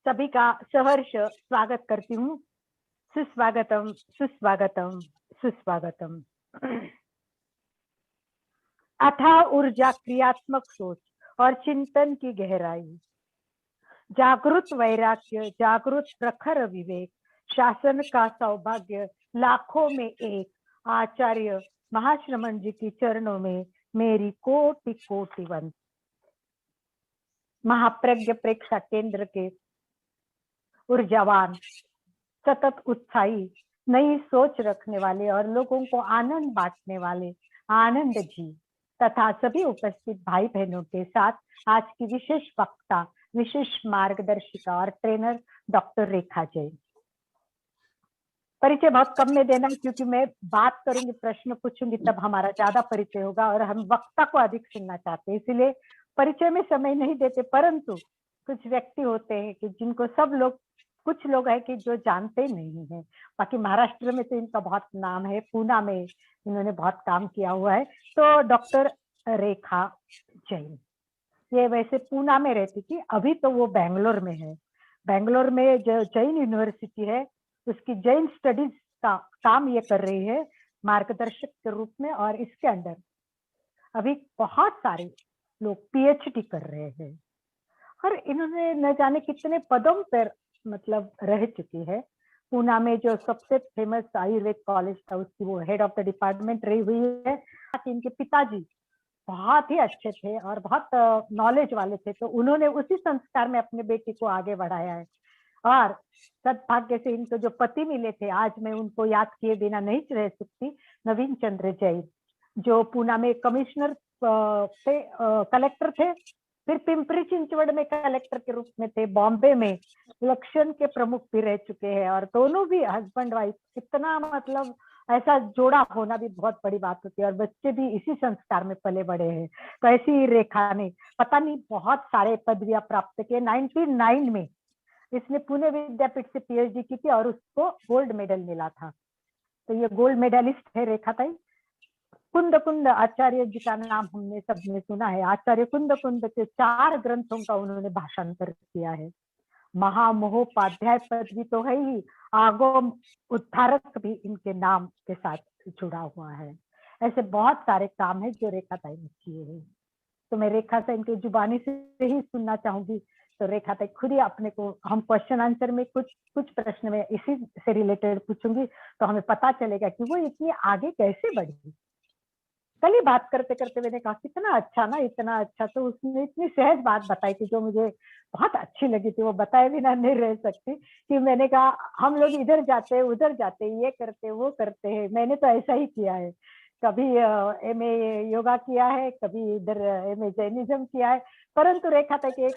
सभी का सहर्ष स्वागत करती हूँ। सुस्वागतम, सुस्वागतम, सुस्वागतम। अथाह ऊर्जा, क्रियात्मक सोच और चिंतन की गहराई, जागृत वैराग्य, जागृत प्रखर विवेक, शासन का सौभाग्य, लाखों में एक। आचार्य महाश्रमण जी की चरणों में मेरी कोटि कोटि वंदन। महाप्रज्ञ प्रेक्षा केंद्र के ऊर्जावान, सतत उत्साही, नई सोच रखने वाले और लोगों को आनंद बांटने वाले आनंद जी तथा सभी उपस्थित भाई बहनों के साथ आज की विशेष वक्ता, विशेष मार्गदर्शिका और ट्रेनर डॉक्टर रेखा जैन। परिचय बहुत कम में देना, क्योंकि मैं बात करूंगी, प्रश्न पूछूंगी, तब हमारा ज्यादा परिचय होगा और हम वक्ता को अधिक सुनना चाहते हैं, इसलिए परिचय में समय नहीं देते। परंतु कुछ व्यक्ति होते हैं कि जिनको सब लोग, कुछ लोग हैं कि जो जानते नहीं है। बाकी महाराष्ट्र में तो इनका बहुत नाम है, पूना में इन्होंने बहुत काम किया हुआ है। तो डॉक्टर रेखा जैन, ये वैसे पूना में रहती थी, अभी तो वो बेंगलोर में है। बेंगलोर में जो जैन यूनिवर्सिटी है, उसकी जैन स्टडीज का काम ये कर रही है मार्गदर्शक के रूप में, और इसके अंदर अभी बहुत सारे लोग पीएचडी कर रहे हैं और इन्होंने न जाने कितने पदों पर मतलब रह चुकी है। पूना में जो सबसे फेमस आयुर्वेद कॉलेज था, उसकी वो हेड ऑफ द डिपार्टमेंट रही हुई है। इनके पिताजी बहुत ही अच्छे थे और बहुत नॉलेज वाले थे, तो उन्होंने उसी संस्कार में अपने बेटी को आगे बढ़ाया है। और सद्भाग्य से इनको जो पति मिले थे, आज मैं उनको याद किए बिना नहीं रह सकती, नवीन चंद्र जैन, जो पूना में कमिश्नर थे, कलेक्टर थे, फिर पिंपरी चिंचवड़ में कलेक्टर के रूप में थे, बॉम्बे में इलेक्शन के प्रमुख भी रह चुके हैं, और दोनों भी हस्बैंड वाइफ, इतना मतलब ऐसा जोड़ा होना भी बहुत बड़ी बात होती है, और बच्चे भी इसी संस्कार में पले बड़े हैं। तो ऐसी रेखा ने पता नहीं बहुत सारे पदवियां प्राप्त किए। 99 में इसने पुणे विद्यापीठ से पीएचडी की थी और उसको गोल्ड मेडल मिला था। तो ये गोल्ड मेडलिस्ट है रेखा ताई। कुंद कुंद आचार्य जी का नाम हमने सबने सुना है। आचार्य कुंद कुंद के 4 ग्रंथों का उन्होंने भाषांतर किया है। महामहोपाध्याय पदवी तो है ही, आगम उद्धारक भी इनके नाम के साथ जुड़ा हुआ है। ऐसे बहुत सारे काम है जो रेखा ताई ने किए हैं। तो मैं रेखा ताई इनके जुबानी से ही सुनना चाहूंगी। तो रेखा ताई खुद ही अपने को, हम क्वेश्चन आंसर में कुछ प्रश्न में इसी से रिलेटेड पूछूंगी, तो हमें पता चलेगा कि वो इतनी आगे कैसे बढ़ी। कल ही बात करते करते मैंने कहा कितना अच्छा ना, इतना अच्छा। तो उसने इतनी सहज बात बताई कि जो मुझे बहुत अच्छी लगी थी, वो बताए बिना नहीं रह सकती। कि मैंने कहा हम लोग इधर जाते हैं, उधर जाते हैं, ये करते वो करते हैं। मैंने तो ऐसा ही किया है, कभी एमए योगा किया है, कभी इधर एमए जैनिज्म किया है। परंतु रेखा तक एक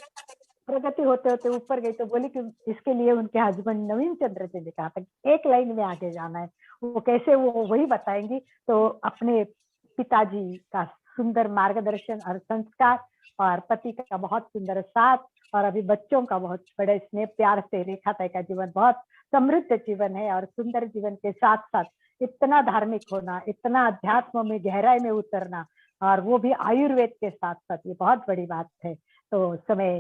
प्रगति होते होते ऊपर गई, तो बोली कि इसके लिए उनके हस्बैंड नवीन चंद्र जी ने कहा था एक लाइन में आगे जाना है। वो कैसे, वो वही बताएंगी। तो अपने पिताजी का सुंदर मार्गदर्शन और संस्कार, और पति का बहुत सुंदर साथ, और अभी बच्चों का बहुत बड़े स्नेह प्यार से रेखा ताई का जीवन बहुत समृद्ध जीवन है। और सुंदर जीवन के साथ साथ इतना धार्मिक होना, इतना अध्यात्म में गहराई में उतरना, और वो भी आयुर्वेद के साथ साथ, ये बहुत बड़ी बात है। तो समय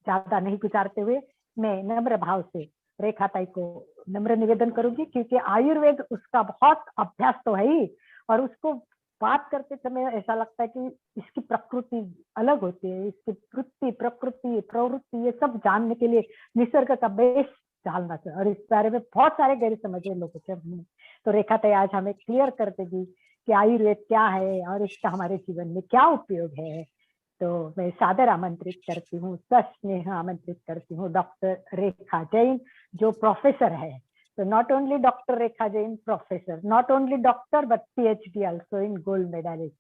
ज्यादा नहीं गुजारते हुए मैं नम्र भाव से रेखा ताई को नम्र निवेदन करूंगी, क्योंकि आयुर्वेद उसका बहुत अभ्यास तो है ही, और उसको बात करते समय ऐसा लगता है कि इसकी प्रकृति अलग होती है, इसकी वृत्ति, प्रकृति, प्रवृत्ति, ये सब जानने के लिए निसर्ग का बेस जानना चाहिए, और इस बारे में बहुत सारे गैर समझे लोग होते हैं। तो रेखा ताई आज हमें क्लियर कर देगी कि आयुर्वेद क्या है और इसका हमारे जीवन में क्या उपयोग है। तो मैं सादर आमंत्रित करती हूँ, सस्नेह आमंत्रित करती हूँ डॉक्टर रेखा जैन, जो प्रोफेसर है। तो not only doctor Rekha Jain professor, not only doctor but PhD also in gold medalist.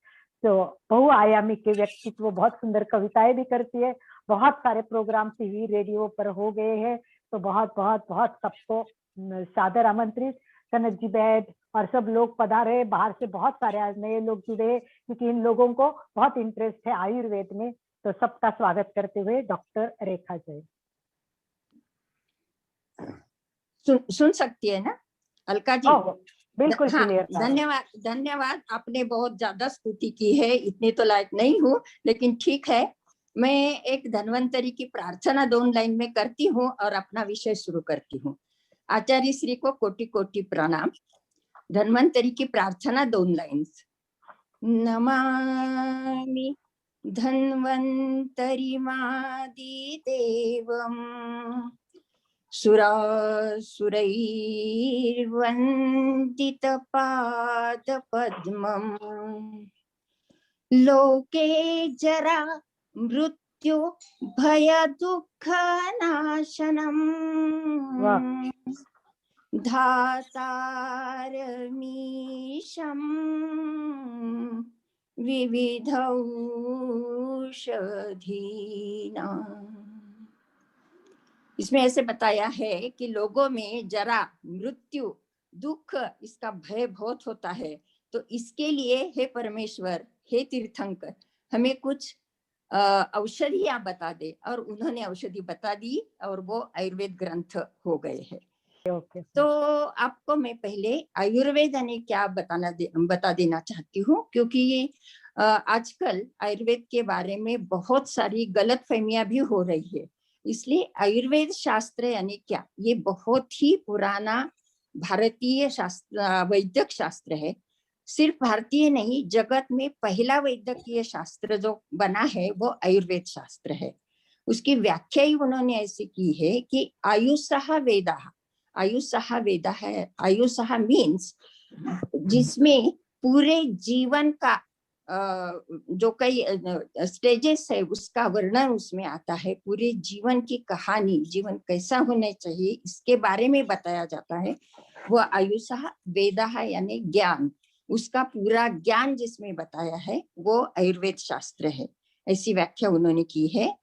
तो बहुआयामी के व्यक्तित्व, बहुत सुंदर कविताएं भी करती है, बहुत सारे प्रोग्राम टीवी रेडियो पर हो गए हैं। तो बहुत बहुत बहुत सबको सादर आमंत्रित। कनक जी बैद और सब लोग पधारे, बाहर से बहुत सारे आज नए लोग जुड़े, क्योंकि इन लोगों को बहुत इंटरेस्ट है आयुर्वेद में। तो सबका स्वागत करते हुए डॉक्टर रेखा जैन। सुन सकती है ना अलका जी? बिल्कुल हाँ, क्लियर। धन्यवाद धन्यवाद। आपने बहुत ज्यादा स्तुति की है, इतनी तो लायक नहीं हूँ, लेकिन ठीक है, मैं एक धन्वंतरी की प्रार्थना 2 लाइन में करती हूँ और अपना विषय शुरू करती हूँ। आचार्य श्री को कोटि कोटि प्रणाम। धन्वंतरी की प्रार्थना 2 लाइन्स। नमामि धन्वन्तरिमादिदेवम् सुरासुरैर्वन्दितपादपद्मम् लोके जरा मृत्यु भय वाह दुःखनाशनम् धातारमीशम् विविधौषधीना। इसमें ऐसे बताया है कि लोगों में जरा मृत्यु दुख इसका भय बहुत होता है, तो इसके लिए हे परमेश्वर, हे तीर्थंकर, हमें कुछ औषधियां बता दे। और उन्होंने औषधि बता दी और वो आयुर्वेद ग्रंथ हो गए हैं। ओके तो आपको मैं पहले आयुर्वेद यानी क्या बता देना चाहती हूँ, क्योंकि आजकल आयुर्वेद के बारे में बहुत सारी गलतफहमियां भी हो रही है। इसलिए आयुर्वेद शास्त्र यानी क्या, ये बहुत ही पुराना भारतीय शास्त्र, वैद्यक शास्त्र है। सिर्फ भारतीय नहीं, जगत में पहला वैद्यकीय शास्त्र जो बना है वो आयुर्वेद शास्त्र है। उसकी व्याख्या ही उन्होंने ऐसी की है कि आयुषः वेदः। आयुषः वेदः है, आयुषः मीन्स जिसमें पूरे जीवन का जो कई स्टेजेस है उसका वर्णन उसमें आता है। पूरे जीवन की कहानी, जीवन कैसा होना चाहिए इसके बारे में बताया जाता है। वो आयुषः वेदः यानी ज्ञान, उसका पूरा ज्ञान जिसमें बताया है वो आयुर्वेद शास्त्र है, ऐसी व्याख्या उन्होंने की है।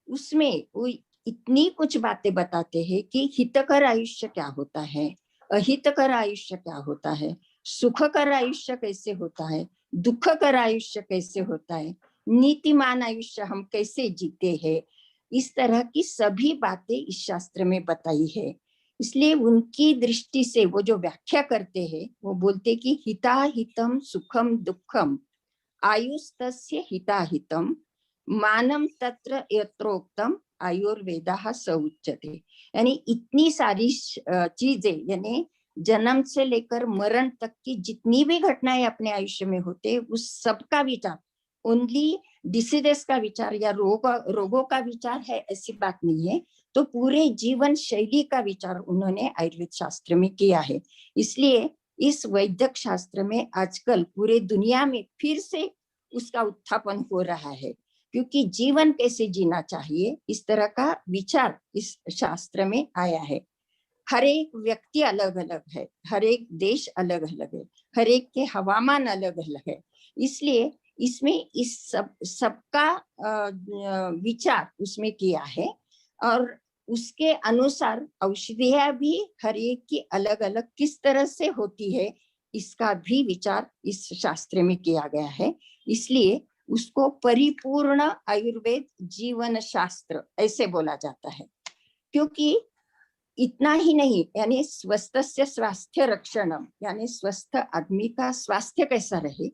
उसमें वो इतनी कुछ बातें बताते हैं कि हितकर आयुष्य क्या होता है, अहितकर आयुष्य क्या होता है, सुखकर आयुष्य कैसे होता है, दुखकर आयुष्य कैसे होता है, नीतिमान आयुष्य हम कैसे जीते हैं, इस तरह की सभी बातें इस शास्त्र में बताई है। इसलिए उनकी दृष्टि से वो जो व्याख्या करते हैं वो बोलते कि हिता हितम सुखम दुखम आयुस्तस्य हिताहितम मानम तत्र यत्रोक्तम आयुर्वेदः स उच्यते। यानी इतनी सारी चीजें, यानी जन्म से लेकर मरण तक की जितनी भी घटनाएं अपने आयुष्य में होते उस सबका विचार, ओनली डिसीजेस का विचार या रोगों का विचार है ऐसी बात नहीं है। तो पूरे जीवन शैली का विचार उन्होंने आयुर्वेद शास्त्र में किया है। इसलिए इस वैद्यक शास्त्र में आजकल पूरे दुनिया में फिर से उसका उत्थापन हो रहा है, क्योंकि जीवन कैसे जीना चाहिए इस तरह का विचार इस शास्त्र में आया है। हर एक व्यक्ति अलग अलग है, हर एक देश अलग अलग है, हर एक के हवामान अलग अलग है। इसलिए इसमें इस सबका विचार उसमें किया है और उसके अनुसार औषधियां भी हर एक की अलग अलग किस तरह से होती है इसका भी विचार इस शास्त्र में किया गया है। इसलिए उसको परिपूर्ण आयुर्वेद जीवन शास्त्र ऐसे बोला जाता है। क्योंकि इतना ही नहीं, यानी स्वस्थस्य स्वास्थ्य रक्षणम, यानी स्वस्थ आदमी का स्वास्थ्य कैसा रहे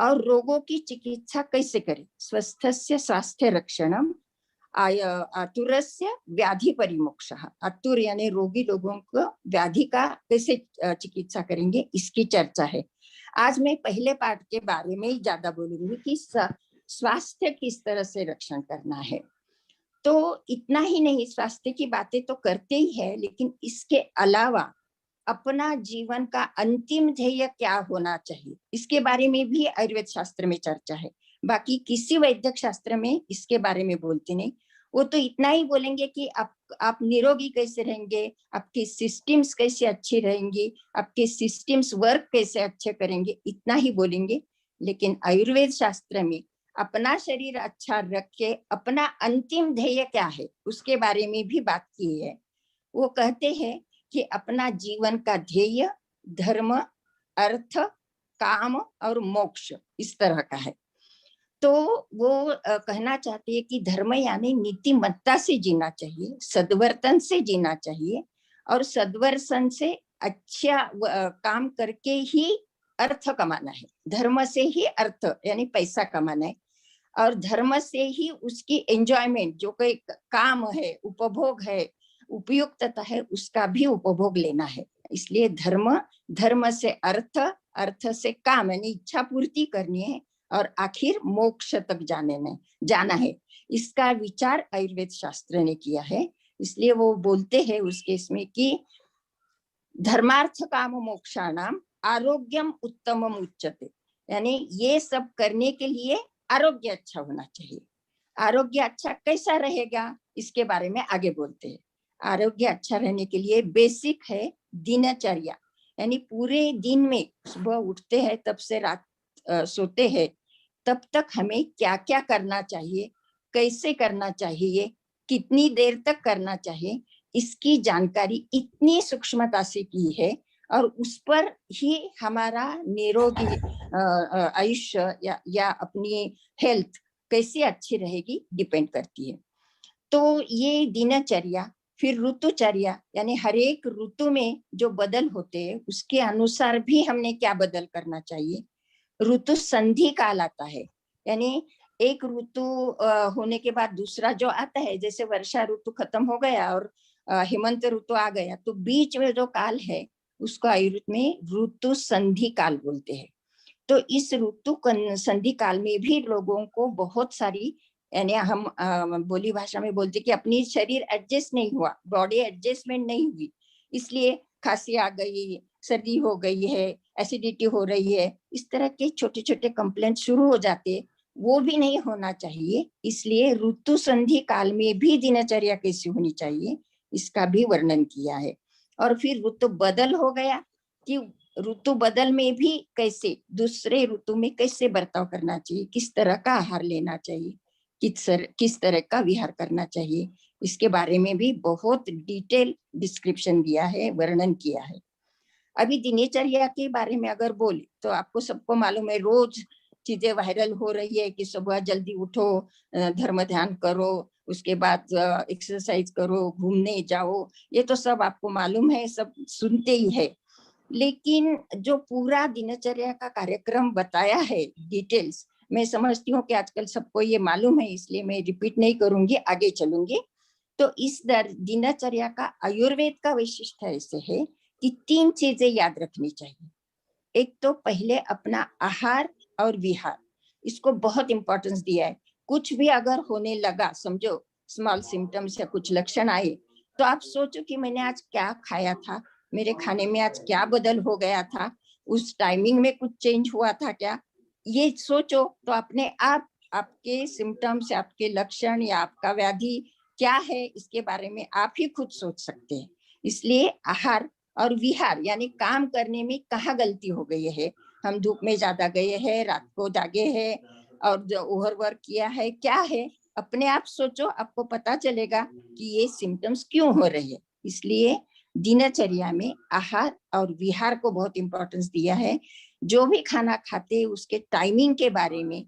और रोगों की चिकित्सा कैसे करे, स्वस्थस्य स्वास्थ्य रक्षणम आतुरस्य व्याधि परिमोक्षः। आतुर यानी रोगी लोगों को व्याधि का कैसे चिकित्सा करेंगे इसकी चर्चा है। आज मैं पहले पार्ट के बारे में ही ज्यादा बोलूंगी कि स्वास्थ्य किस तरह से रक्षण करना है। तो इतना ही नहीं, स्वास्थ्य की बातें तो करते ही है, लेकिन इसके अलावा अपना जीवन का अंतिम ध्येय क्या होना चाहिए इसके बारे में भी आयुर्वेद शास्त्र में चर्चा है। बाकी किसी वैद्यक शास्त्र में इसके बारे में बोलते नहीं। वो तो इतना ही बोलेंगे कि आप निरोगी कैसे रहेंगे, आपकी सिस्टम्स कैसे अच्छी रहेंगी, आपके सिस्टम्स वर्क कैसे अच्छे करेंगे, इतना ही बोलेंगे। लेकिन आयुर्वेद शास्त्र में अपना शरीर अच्छा रख के अपना अंतिम ध्येय क्या है उसके बारे में भी बात की है। वो कहते हैं कि अपना जीवन का ध्येय धर्म, अर्थ, काम और मोक्ष इस तरह का है। तो वो कहना चाहती है कि धर्म यानी नीतिमत्ता से जीना चाहिए, सद्वर्तन से जीना चाहिए और सद्वर्तन से अच्छा काम करके ही अर्थ कमाना है। धर्म से ही अर्थ यानी पैसा कमाना है। और धर्म से ही उसकी एंजॉयमेंट, जो कोई काम है, उपभोग है, उपयुक्तता है, उसका भी उपभोग लेना है। इसलिए धर्म, धर्म से अर्थ, अर्थ से काम, यानी इच्छा पूर्ति करनी है और आखिर मोक्ष तक जाना है। इसका विचार आयुर्वेद शास्त्र ने किया है। इसलिए वो बोलते हैं उस केस में कि धर्मार्थ काम मोक्षाणाम आरोग्यम उत्तमम उच्यते, यानी ये सब करने के लिए आरोग्य अच्छा होना चाहिए। आरोग्य अच्छा कैसा रहेगा, इसके बारे में आगे बोलते हैं। आरोग्य अच्छा रहने के लिए बेसिक है दिनचर्या, यानी पूरे दिन में सुबह उठते हैं तब से रात सोते हैं तब तक हमें क्या क्या करना चाहिए, कैसे करना चाहिए, कितनी देर तक करना चाहिए, इसकी जानकारी इतनी सूक्ष्मता से की है। और उस पर ही हमारा निरोगी आयुष्य या अपनी हेल्थ कैसी अच्छी रहेगी डिपेंड करती है। तो ये दिनचर्या, फिर ऋतुचर्या, यानी हर एक ऋतु में जो बदल होते हैं उसके अनुसार भी हमने क्या बदल करना चाहिए। ऋतु संधि काल आता है, यानी एक ऋतु होने के बाद दूसरा जो आता है, जैसे वर्षा ऋतु खत्म हो गया और हेमंत ऋतु आ गया, तो बीच में जो काल है उसको आयुर्वेद में ऋतु संधि काल बोलते हैं। तो इस ऋतु संधि काल में भी लोगों को बहुत सारी, यानी हम बोली भाषा में बोलते कि अपनी शरीर एडजस्ट नहीं हुआ, बॉडी एडजस्टमेंट नहीं हुई, इसलिए खांसी आ गई, सर्दी हो गई है, एसिडिटी हो रही है, इस तरह के छोटे छोटे कंप्लेंट शुरू हो जाते, वो भी नहीं होना चाहिए। इसलिए ऋतु संधि काल में भी दिनचर्या कैसी होनी चाहिए इसका भी वर्णन किया है। और फिर ऋतु बदल हो गया कि ऋतु बदल में भी कैसे, दूसरे ऋतु में कैसे बर्ताव करना चाहिए, किस तरह का आहार लेना चाहिए, किस तरह का विहार करना चाहिए, इसके बारे में भी बहुत डिटेल डिस्क्रिप्शन दिया है, वर्णन किया है। अभी दिनचर्या के बारे में अगर बोले तो आपको सबको मालूम है, रोज चीजें वायरल हो रही है कि सुबह जल्दी उठो, धर्म ध्यान करो, उसके बाद एक्सरसाइज करो, घूमने जाओ, ये तो सब आपको मालूम है, सब सुनते ही है। लेकिन जो पूरा दिनचर्या का कार्यक्रम बताया है डिटेल्स, मैं समझती हूँ कि आजकल सबको ये मालूम है, इसलिए मैं रिपीट नहीं करूंगी, आगे चलूंगी। तो इस दिनचर्या का आयुर्वेद का वैशिष्ट ऐसे है कि 3 चीजें याद रखनी चाहिए। एक तो पहले अपना आहार और विहार, इसको बहुत इंपॉर्टेंस दिया है। कुछ भी अगर होने लगा, समझो स्मॉल सिम्टम्स या कुछ लक्षण आए, तो आप सोचो कि मैंने आज क्या खाया था, मेरे खाने में आज क्या बदल हो गया था, उस टाइमिंग में कुछ चेंज हुआ था क्या, ये सोचो तो अपने आप आपके सिम्टम्स, आपके लक्षण या आपका व्याधि क्या है, इसके बारे में आप ही खुद सोच सकते हैं। इसलिए आहार और विहार, यानी काम करने में कहाँ गलती हो गई है, हम धूप में ज्यादा गए हैं, रात को जागे हैं और जो ओवरवर्क किया है, क्या है, अपने आप सोचो, आपको पता चलेगा कि ये सिम्टम्स क्यों हो रहे हैं। इसलिए दिनचर्या में आहार और विहार को बहुत इंपॉर्टेंस दिया है। जो भी खाना खाते हैं उसके टाइमिंग के बारे में,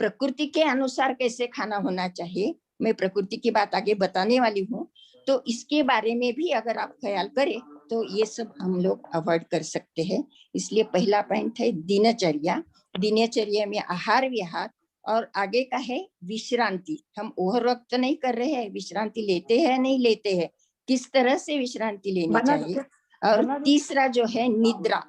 प्रकृति के अनुसार कैसे खाना होना चाहिए, मैं प्रकृति की बात आगे बताने वाली हूँ, तो इसके बारे में भी अगर आप ख्याल करें तो ये सब हम लोग अवॉइड कर सकते हैं। इसलिए पहला पॉइंट है दिनचर्या, दिनचर्या में आहार विहार, और आगे का है विश्रांति। हम ओवरवर्क तो नहीं कर रहे हैं, विश्रांति लेते हैं नहीं लेते हैं, किस तरह से विश्रांति लेनी चाहिए। और तीसरा जो है निद्रा,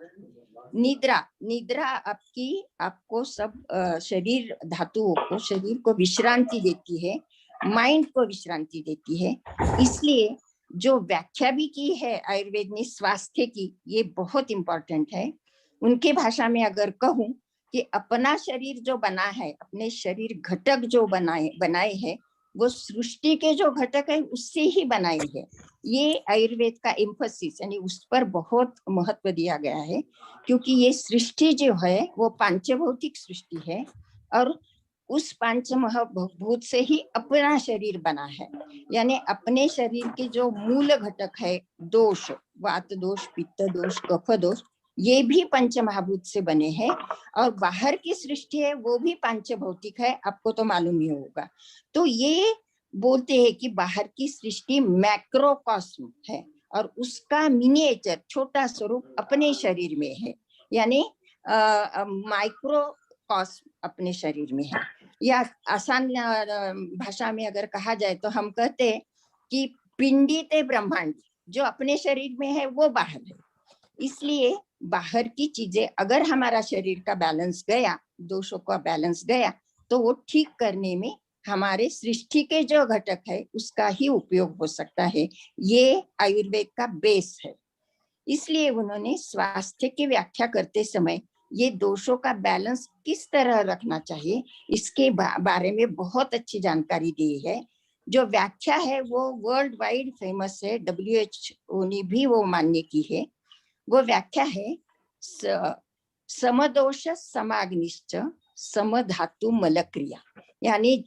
निद्रा निद्रा आपको सब शरीर धातुओं को, शरीर को विश्रांति देती है, माइंड को विश्रांति देती है। इसलिए जो व्याख्या भी की है आयुर्वेद ने स्वास्थ्य की, ये बहुत इंपॉर्टेंट है। उनके भाषा में अगर कहूँ कि अपना शरीर जो बना है, अपने शरीर घटक जो बनाए हैं, वो सृष्टि के जो घटक है उससे ही बनाई है। ये आयुर्वेद का एम्फसिस, यानी उस पर बहुत महत्व दिया गया है, क्योंकि ये सृष्टि जो है वो पांचभौतिक सृष्टि है और उस पंच महाभूत से ही अपना शरीर बना है। यानी अपने शरीर के जो मूल घटक है, दोष, वात दोष, पित्त दोष, कफ दोष, ये भी पंच महाभूत से बने हैं। और बाहर की सृष्टि है वो भी पांचभौतिक है, आपको तो मालूम ही होगा। तो ये बोलते हैं कि बाहर की सृष्टि मैक्रोकॉस्म है और उसका मिनिएचर, छोटा स्वरूप अपने शरीर में है, यानी माइक्रोकॉस्म अपने शरीर में है। या आसान भाषा में अगर कहा जाए तो हम कहते हैं कि पिंडी ते ब्रह्मांड, जो अपने शरीर में है वो बाहर है। इसलिए बाहर की चीजें अगर हमारा शरीर का बैलेंस गया, दोषों का बैलेंस गया, तो वो ठीक करने में हमारे सृष्टि के जो घटक है उसका ही उपयोग हो सकता है। ये आयुर्वेद का बेस है। इसलिए उन्होंने स्वास्थ्य की व्याख्या करते समय ये दोषों का बैलेंस किस तरह रखना चाहिए इसके बारे में बहुत अच्छी जानकारी दी है। जो व्याख्या है वो वर्ल्ड वाइड फेमस है, WHO ने भी वो मान्य की है। वो व्याख्या है समदोष समाग्निश्च समधातु मलक्रिया। यानी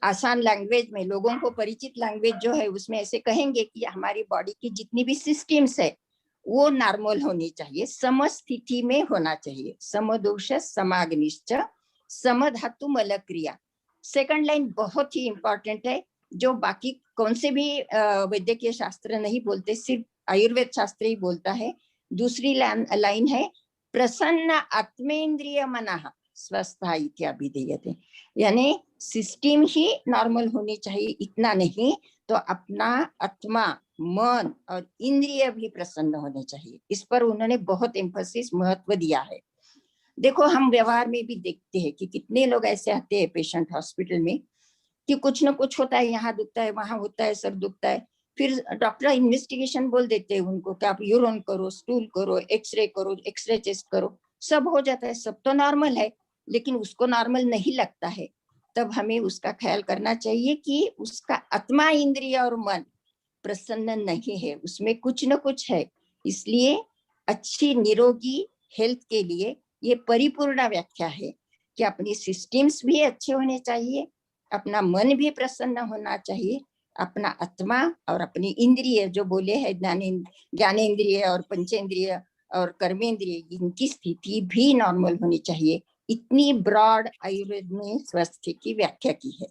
आसान लैंग्वेज में, लोगों को परिचित लैंग्वेज जो है उसमें ऐसे कहेंगे कि हमारी बॉडी की जितनी भी सिस्टम्स है वो नॉर्मल होनी चाहिए, समस्थिति में होना चाहिए। समदोष समाग्निश्च समधातु मलक्रिया। सेकंड लाइन बहुत ही इंपॉर्टेंट है, जो बाकी कौन से भी वैद्यकीय शास्त्र नहीं बोलते, सिर्फ आयुर्वेद शास्त्र ही बोलता है। दूसरी लाइन है प्रसन्न आत्मेन्द्रिय मनः स्वस्था इत्याभिधीयते। यानी सिस्टम ही नॉर्मल होनी चाहिए, इतना नहीं तो अपना आत्मा, मन और इंद्रिय भी प्रसन्न होने चाहिए। इस पर उन्होंने बहुत एम्फसिस, महत्व दिया है। देखो हम व्यवहार में भी देखते हैं कि कितने लोग ऐसे आते हैं पेशेंट हॉस्पिटल में कि कुछ ना कुछ होता है, यहाँ दुखता है, वहां होता है, सर दुखता है, फिर डॉक्टर इन्वेस्टिगेशन बोल देते हैं उनको कि आप यूरिन करो, स्टूल करो, एक्सरे करो, एक्सरे चेस्ट करो, सब हो जाता है, सब तो नॉर्मल है, लेकिन उसको नॉर्मल नहीं लगता है। तब हमें उसका ख्याल करना चाहिए कि उसका आत्मा, इंद्रिय और मन प्रसन्न नहीं है, उसमें कुछ न कुछ है। इसलिए अच्छी निरोगी हेल्थ के लिए ये परिपूर्ण व्याख्या है कि अपनी सिस्टम्स भी अच्छे होने चाहिए, अपना मन भी प्रसन्न होना चाहिए, अपना आत्मा और अपनी इंद्रिय जो बोले है ज्ञानेन्द्रिय और पंचेंद्रिय और कर्मेंद्रिय, इनकी स्थिति भी नॉर्मल होनी चाहिए। इतनी ब्रॉड आयुर्वेद में स्वास्थ्य की व्याख्या की है।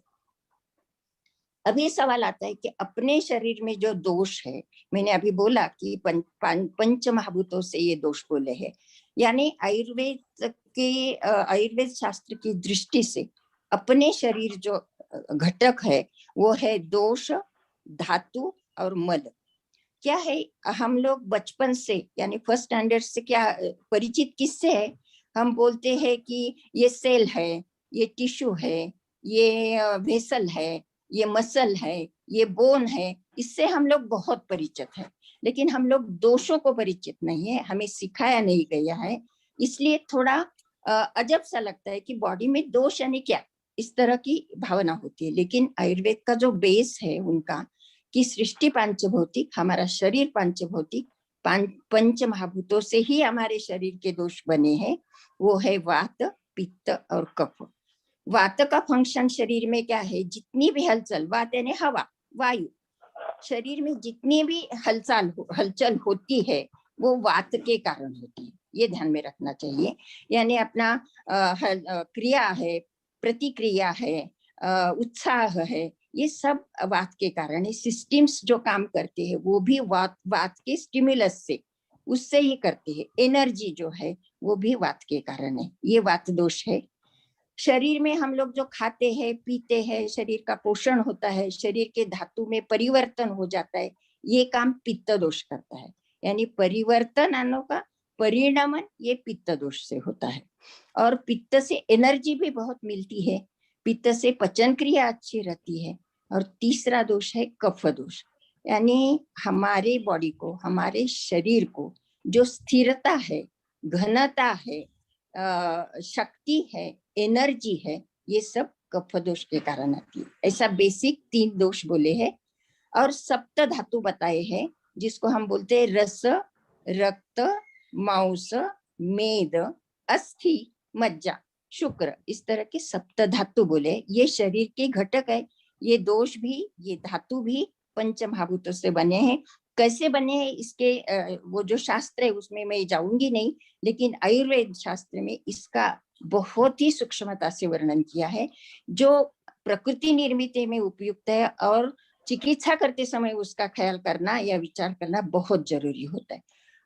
अब ये सवाल आता है कि अपने शरीर में जो दोष है, मैंने अभी बोला कि पंच महाभूतों से ये दोष बोले हैं, यानी आयुर्वेद शास्त्र की दृष्टि से अपने शरीर जो घटक है वो है दोष, धातु और मल। क्या है, हम लोग बचपन से यानी फर्स्ट स्टैंडर्ड से क्या परिचित किससे है, हम बोलते हैं कि ये सेल है, ये टिश्यू है, ये वेसल है, ये मसल है, ये बोन है, इससे हम लोग बहुत परिचित है। लेकिन हम लोग दोषों को परिचित नहीं है, हमें सिखाया नहीं गया है। इसलिए थोड़ा अजब सा लगता है कि बॉडी में दोष यानी क्या, इस तरह की भावना होती है। लेकिन आयुर्वेद का जो बेस है उनका कि सृष्टि पांचभौतिक, हमारा शरीर पांचभौतिक, पंच महाभूतों से ही हमारे शरीर के दोष बने हैं, वो है वात, पित्त और कफ। वात का फंक्शन शरीर में क्या है, जितनी भी हलचल, वात यानी हवा, वायु, शरीर में जितनी भी हलचल होती है वो वात के कारण होती है, ये ध्यान में रखना चाहिए। यानी अपना क्रिया है, प्रतिक्रिया है, उत्साह है, ये सब वात के कारण है। सिस्टम्स जो काम करते हैं वो भी वात के स्टिमुलस से, उससे ही करते हैं। एनर्जी जो है वो भी वात के कारण है, ये वात दोष है। शरीर में हम लोग जो खाते हैं, पीते हैं, शरीर का पोषण होता है, शरीर के धातु में परिवर्तन हो जाता है, ये काम पित्त दोष करता है। यानी परिवर्तन आने का परिणामन ये पित्त दोष से होता है। और पित्त से एनर्जी भी बहुत मिलती है, पित्त से पचन क्रिया अच्छी रहती है। और तीसरा दोष है कफ दोष, यानी हमारे बॉडी को, हमारे शरीर को जो स्थिरता है, घनता है, शक्ति है, एनर्जी है, ये सब कफ दोष के कारण आती है। ऐसा बेसिक 3 दोष बोले हैं। और सप्त धातु बताए हैं, जिसको हम बोलते हैं रस, रक्त, मांस, मेद, अस्थि, मज्जा, शुक्र, इस तरह के सप्त धातु बोले। ये शरीर के घटक है, ये दोष भी, ये धातु भी पंच महाभूतों से बने हैं। कैसे बने हैं इसके वो जो शास्त्र है उसमें मैं जाऊंगी नहीं, लेकिन आयुर्वेद शास्त्र में इसका बहुत ही सूक्ष्मता से वर्णन किया है, जो प्रकृति निर्मित में उपयुक्त है। और चिकित्सा करते समय उसका ख्याल करना या विचार करना बहुत जरूरी होता है।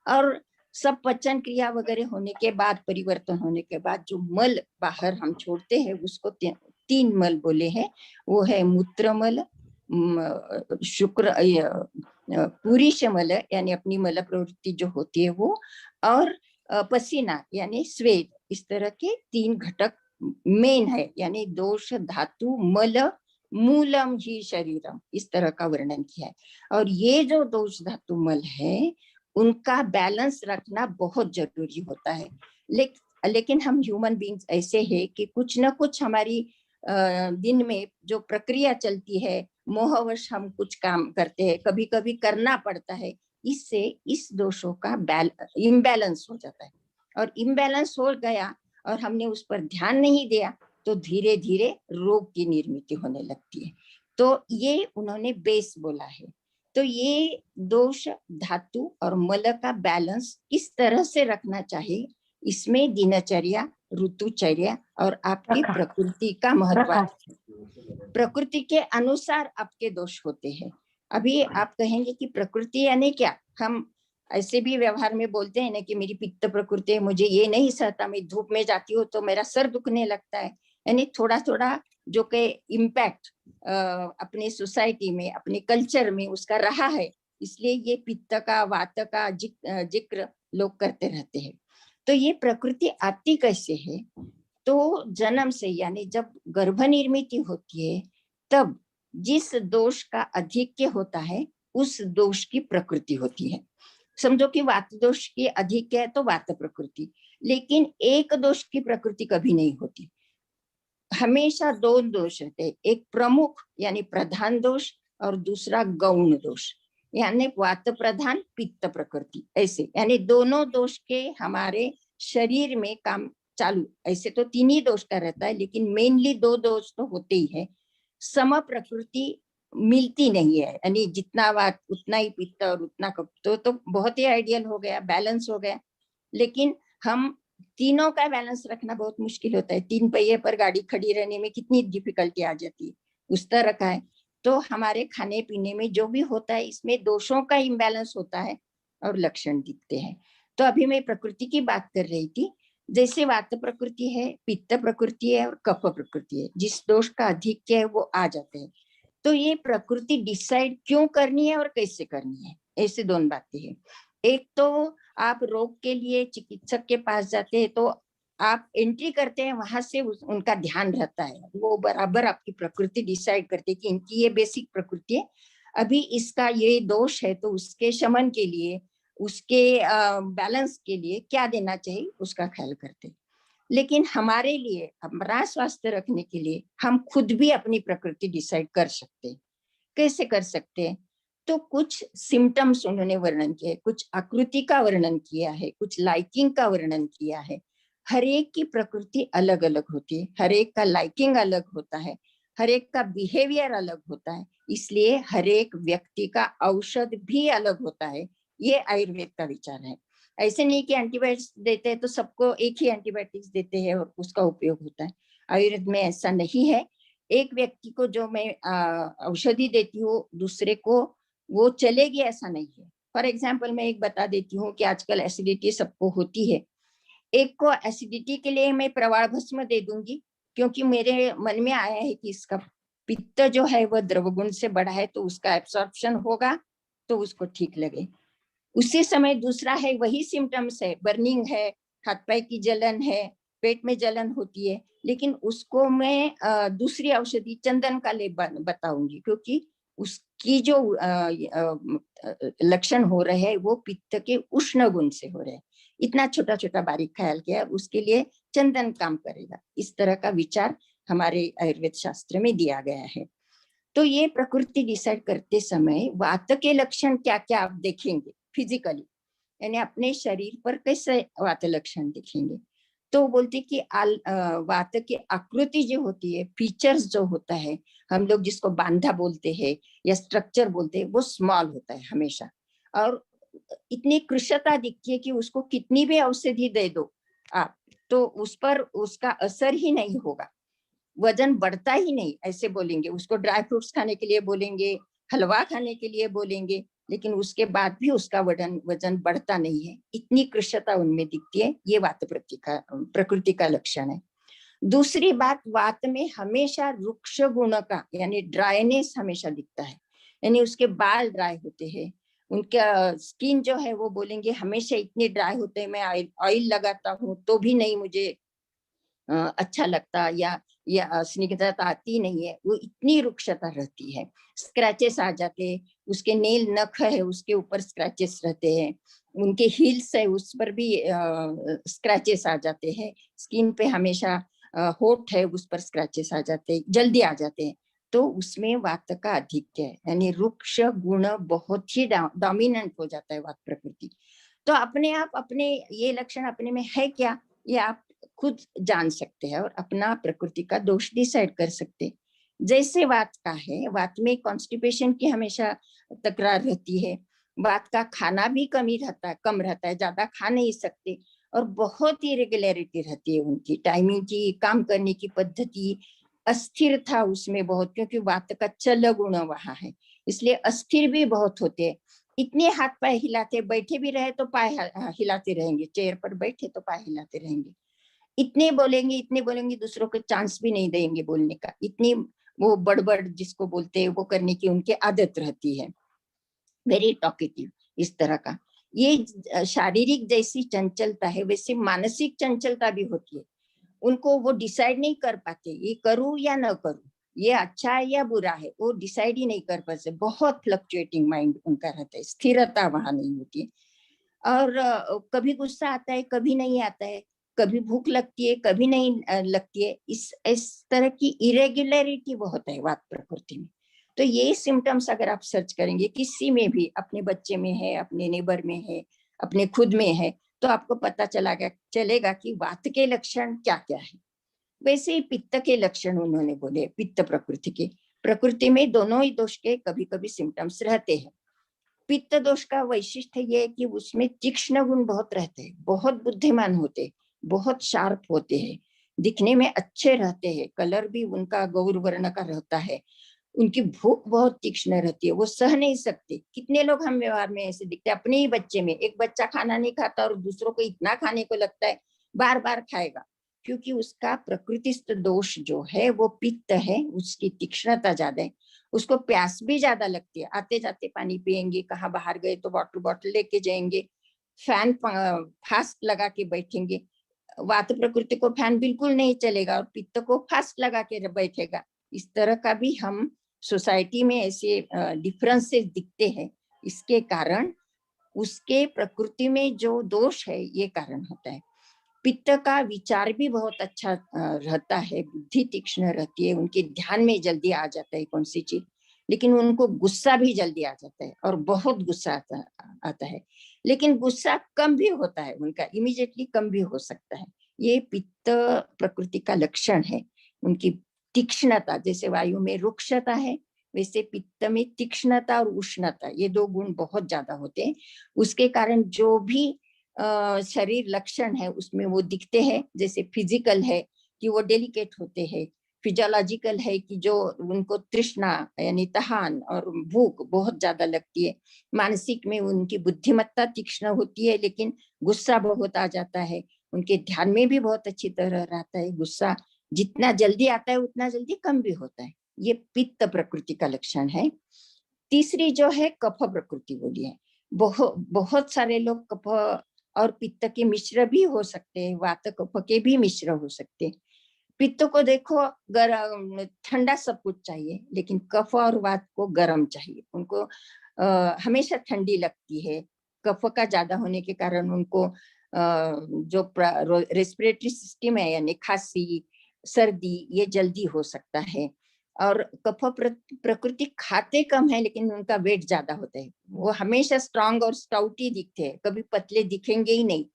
और सब पचन क्रिया वगैरह होने के बाद, परिवर्तन होने के बाद जो मल बाहर हम छोड़ते हैं उसको तीन मल बोले हैं, वो है मूत्रमल, शुक्र पुरुष मल यानी अपनी मल प्रवृत्ति जो होती है वो, और पसीना यानी स्वेद। इस तरह के तीन घटक मेन है, यानी दोष धातु मल मूलम ही शरीरम, इस तरह का वर्णन किया है। और ये जो दोष धातु मल है उनका बैलेंस रखना बहुत जरूरी होता है। लेकिन हम ह्यूमन बींग्स ऐसे हैं कि कुछ न कुछ हमारी दिन में जो प्रक्रिया चलती है, मोहवश हम कुछ काम करते हैं, कभी कभी करना पड़ता है, इससे इस दोषों का इम्बैलेंस हो जाता है। और इम्बैलेंस हो गया और हमने उस पर ध्यान नहीं दिया तो धीरे धीरे रोग की निर्मित होने लगती है। तो ये उन्होंने बेस बोला है। तो ये दोष धातु और मल का बैलेंस किस तरह से रखना चाहिए, इसमें दिनचर्या, ऋतुचर्या और आपकी प्रकृति का महत्व। प्रकृति के अनुसार आपके दोष होते हैं। अभी आप कहेंगे कि प्रकृति यानी क्या, हम ऐसे भी व्यवहार में बोलते हैं ना कि मेरी पित्त प्रकृति है, मुझे ये नहीं सहता, मैं धूप में जाती हूँ तो मेरा सर दुखने लगता है। यानी थोड़ा थोड़ा जो कि इम्पैक्ट अपनी सोसाइटी में, अपने कल्चर में उसका रहा है, इसलिए ये पित्त का, वात का जिक्र लोग करते रहते हैं। तो ये प्रकृति आती कैसे है, तो जन्म से, यानी जब गर्भ निर्मित होती है तब जिस दोष का अधिक्य होता है उस दोष की प्रकृति होती है। समझो कि वात दोष की अधिक है तो वात प्रकृति, लेकिन एक दोष की प्रकृति कभी नहीं होती, हमेशा दो दोष रहते हैं, एक प्रमुख यानी प्रधान दोष और दूसरा गौण दोष, यानी वात प्रधान पित्त प्रकृति, ऐसे यानी दोनों दोष के हमारे शरीर में काम चालू। ऐसे तो तीन ही दोष का रहता है, लेकिन मेनली दो दोष तो होते ही है। सम प्रकृति मिलती नहीं है, यानी जितना वात उतना ही पित्त और उतना कफ, तो बहुत ही आइडियल हो गया, बैलेंस हो गया। लेकिन हम तीनों का बैलेंस रखना बहुत मुश्किल होता है। तीन पहिए पर गाड़ी खड़ी रहने में कितनी डिफिकल्टी आ जाती है, उस तरह का है। तो हमारे खाने पीने में जो भी होता है, इसमें दोषों का इम्बैलेंस होता है और लक्षण दिखते हैं। तो अभी मैं प्रकृति की बात कर रही थी, जैसे वात प्रकृति है, पित्त प्रकृति है और कफ प्रकृति है, जिस दोष का अधिक्य है वो आ जाते हैं। तो ये प्रकृति डिसाइड क्यों करनी है और कैसे करनी है, ऐसे दोनों बातें हैं। एक तो आप रोग के लिए चिकित्सक के पास जाते हैं तो आप एंट्री करते हैं, वहां से उनका ध्यान रहता है, वो बराबर आपकी प्रकृति डिसाइड करते हैं कि इनकी ये बेसिक प्रकृति है, अभी इसका ये दोष है, तो उसके शमन के लिए, उसके बैलेंस के लिए क्या देना चाहिए उसका ख्याल करते हैं। लेकिन हमारे लिए, हमारा स्वास्थ्य रखने के लिए हम खुद भी अपनी प्रकृति डिसाइड कर सकते हैं। कैसे कर सकते हैं, तो कुछ सिम्टम्स उन्होंने वर्णन किए, कुछ आकृति का वर्णन किया है, कुछ लाइकिंग का वर्णन किया है। हर एक की प्रकृति अलग अलग होती है, हर एक का लाइकिंग अलग होता है, हर एक का बिहेवियर अलग होता है, इसलिए हर एक व्यक्ति का औषध भी अलग होता है। ये आयुर्वेद का विचार है। ऐसे नहीं कि एंटीबायोटिक्स देते हैं तो सबको एक ही एंटीबायोटिक्स देते हैं और उसका उपयोग होता है, आयुर्वेद में ऐसा नहीं है। एक व्यक्ति को जो मैं औषधि देती हूँ, दूसरे को वो चलेगी ऐसा नहीं है। फॉर एग्जाम्पल मैं एक बता देती हूँ कि आजकल एसिडिटी सबको होती है, एक को एसिडिटी के लिए मैं प्रवाल भस्म दे दूंगी क्योंकि मेरे मन में आया है कि इसका पित्त जो है वह द्रवगुण से बड़ा है तो उसका एब्सॉर्प्शन होगा तो उसको ठीक लगे। उसी समय दूसरा है, वही सिम्टम्स है, बर्निंग है, हाथ पैर की जलन है, पेट में जलन होती है, लेकिन उसको मैं दूसरी औषधि चंदन का लेप बताऊंगी क्योंकि उसकी जो लक्षण हो रहे हैं वो पित्त के उष्ण गुण से हो रहे हैं। इतना छोटा छोटा बारीक ख्याल किया, उसके लिए चंदन काम करेगा। इस तरह का विचार हमारे आयुर्वेद शास्त्र में दिया गया है। तो ये प्रकृति डिसाइड करते समय वात के लक्षण क्या क्या आप देखेंगे फिजिकली, यानी अपने शरीर पर कैसे वात लक्षण दिखेंगे, तो बोलते कि वात की आकृति जो होती है, फीचर्स जो होता है, हम लोग जिसको बांधा बोलते हैं या स्ट्रक्चर बोलते हैं, वो स्मॉल होता है हमेशा, और इतनी कृशता दिखती है कि उसको कितनी भी औषधि दे दो आप तो उस पर उसका असर ही नहीं होगा, वजन बढ़ता ही नहीं। ऐसे बोलेंगे, उसको ड्राई फ्रूट्स खाने के लिए बोलेंगे, हलवा खाने के लिए बोलेंगे, लेकिन उसके बाद भी उसका वजन बढ़ता नहीं है, इतनी कृशता उनमें दिखती है। ये वात प्रकृति का लक्षण है। दूसरी बात, वात में हमेशा रुक्ष गुण का यानी ड्राइनेस हमेशा दिखता है, यानी उसके बाल ड्राई होते हैं, उनका स्किन जो है वो बोलेंगे हमेशा इतने ड्राई होते हैं, मैं ऑयल लगाता हूँ तो भी नहीं मुझे अच्छा लगता, या स्निग्धता आती नहीं है, वो इतनी रुक्षता रहती है। स्क्रैचेस आ जाते हैं, उसके नेल नख है उसके ऊपर स्क्रैचेस रहते हैं, उनके हील्स है उस पर भी स्क्रैचेस आ जाते हैं, स्किन पे हमेशा होठ है उस पर स्क्रैचेस आ जाते हैं, जल्दी आ जाते हैं, तो उसमें वात का आधिक्य है, यानी रुक्ष गुण बहुत ही डोमिनेंट हो जाता है वात प्रकृति। तो अपने आप अपने ये लक्षण अपने में है क्या, ये आप खुद जान सकते हैं और अपना प्रकृति का दोष डिसाइड कर सकते हैं। जैसे वात का है, वात में कॉन्स्टिपेशन की हमेशा तकरार रहती है, वात का खाना भी कम रहता है, ज्यादा खा नहीं सकते, और बहुत ही रेगुलरिटी रहती है उनकी टाइमिंग की, काम करने की पद्धति, अस्थिर था उसमें बहुत, क्योंकि वात का चल गुण वहां है, इसलिए अस्थिर भी बहुत होते हैं, इतने हाथ पाए हिलाते, बैठे भी रहे तो पाए हिलाते रहेंगे, चेयर पर बैठे तो पाए हिलाते रहेंगे, इतने बोलेंगे दूसरों को चांस भी नहीं देंगे बोलने का, इतनी वो बड़बड़ जिसको बोलते हैं वो करने की उनकी आदत रहती है, वेरी टॉकेटिव इस तरह का। ये शारीरिक जैसी चंचलता है वैसे मानसिक चंचलता भी होती है, उनको वो डिसाइड नहीं कर पाते, ये करूं या न करूं, ये अच्छा है या बुरा है, वो डिसाइड ही नहीं कर पाते, बहुत फ्लक्चुएटिंग माइंड उनका रहता है, स्थिरता वहां नहीं होती है। और कभी गुस्सा आता है कभी नहीं आता है, कभी भूख लगती है कभी नहीं लगती है, इस तरह की इरेगुलरिटी बहुत है वात प्रकृति में। तो ये सिम्टम्स अगर आप सर्च करेंगे किसी में भी, अपने बच्चे में है, अपने नेबर में है, अपने खुद में है, तो आपको पता चलेगा कि वात के लक्षण क्या क्या है। वैसे ही पित्त के लक्षण उन्होंने बोले, पित्त प्रकृति के, प्रकृति में दोनों ही दोष के कभी कभी सिम्टम्स रहते हैं। पित्त दोष का वैशिष्ट्य ये है कि उसमें तीक्ष्ण गुण बहुत रहते हैं, बहुत बुद्धिमान होते, बहुत शार्प होते हैं, दिखने में अच्छे रहते हैं, कलर भी उनका गौर वर्ण का रहता है, उनकी भूख बहुत तीक्ष्ण रहती है, वो सह नहीं सकते। कितने लोग हम व्यवहार में ऐसे दिखते हैं, अपने ही बच्चे में, एक बच्चा खाना नहीं खाता और दूसरों को इतना खाने को लगता है बार बार खाएगा, क्योंकि उसका प्रकृतिस्थ दोष जो है वो पित्त है, उसकी तीक्ष्णता ज्यादा है, उसको प्यास भी ज्यादा लगती है, आते जाते पानी पिएंगे, कहाँ बाहर गए तो वाटर बॉटल लेके जाएंगे, फैन फास्ट लगा के बैठेंगे, वात प्रकृति को फैन बिल्कुल नहीं चलेगा और पित्त को फास्ट लगा के बैठेगा। इस तरह का भी हम सोसाइटी में ऐसे डिफरेंसेस दिखते हैं, इसके कारण उसके प्रकृति में जो दोष है ये कारण होता है। पित्त का विचार भी बहुत अच्छा रहता है, बुद्धि तीक्ष्ण रहती है, उनके ध्यान में जल्दी आ जाता है कौन सी चीज, लेकिन उनको गुस्सा भी जल्दी आ जाता है और बहुत गुस्सा आता है, लेकिन गुस्सा कम भी होता है उनका, इमीडिएटली कम भी हो सकता है। ये पित्त प्रकृति का लक्षण है, उनकी तीक्ष्णता, जैसे वायु में रुक्षता है वैसे पित्त में तीक्ष्णता और उष्णता, ये दो गुण बहुत ज्यादा होते हैं, उसके कारण जो भी शरीर लक्षण है उसमें वो दिखते हैं। जैसे फिजिकल है कि वो डेलिकेट होते हैं, फिजियोलॉजिकल है कि जो उनको तृष्णा यानी तहान और भूख बहुत ज्यादा लगती है, मानसिक में उनकी बुद्धिमत्ता तीक्ष्ण होती है लेकिन गुस्सा बहुत आ जाता है, उनके ध्यान में भी बहुत अच्छी तरह रहता है, गुस्सा जितना जल्दी आता है उतना जल्दी कम भी होता है, ये पित्त प्रकृति का लक्षण है। तीसरी जो है कफ प्रकृति बोली है, बहुत सारे लोग कफ और पित्त के मिश्र भी हो सकते हैं, वात कफ के भी मिश्र हो सकते हैं। पित्त को देखो गरम ठंडा सब कुछ चाहिए, लेकिन कफ और वात को गर्म चाहिए, उनको हमेशा ठंडी लगती है, कफ का ज्यादा होने के कारण उनको जो रेस्पिरेटरी सिस्टम है यानी खांसी सर्दी ये जल्दी हो सकता है। और कफ प्रकृति खाते कम है लेकिन उनका वेट ज्यादा होता है, वो हमेशा स्ट्रांग और स्टाउटी दिखते हैं, कभी पतले दिखेंगे ही नहीं।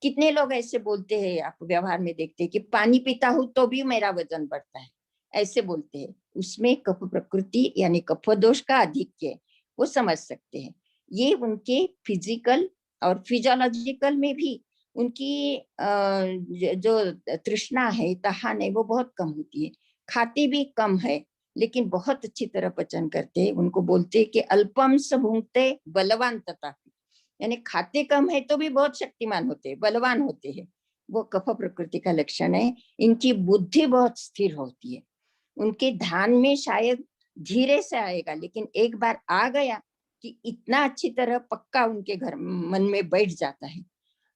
कितने लोग ऐसे बोलते हैं, आप व्यवहार में देखते हैं कि पानी पीता हूं तो भी मेरा वजन बढ़ता है, ऐसे बोलते हैं, उसमें कफ प्रकृति यानी कफ दोष का आधिक्य है, वो समझ सकते हैं। ये उनके फिजिकल और फिजियोलॉजिकल में भी उनकी जो तृष्णा है तहान है वो बहुत कम होती है, खाते भी कम है लेकिन बहुत अच्छी तरह पचन करते हैं, उनको बोलते हैं कि अल्पम स भुंक्ते बलवान तथा, यानी खाते कम है तो भी बहुत शक्तिमान होते हैं, बलवान होते हैं, वो कफ प्रकृति का लक्षण है। इनकी बुद्धि बहुत स्थिर होती है, उनके ध्यान में शायद धीरे से आएगा, लेकिन एक बार आ गया कि इतना अच्छी तरह पक्का उनके घर मन में बैठ जाता है।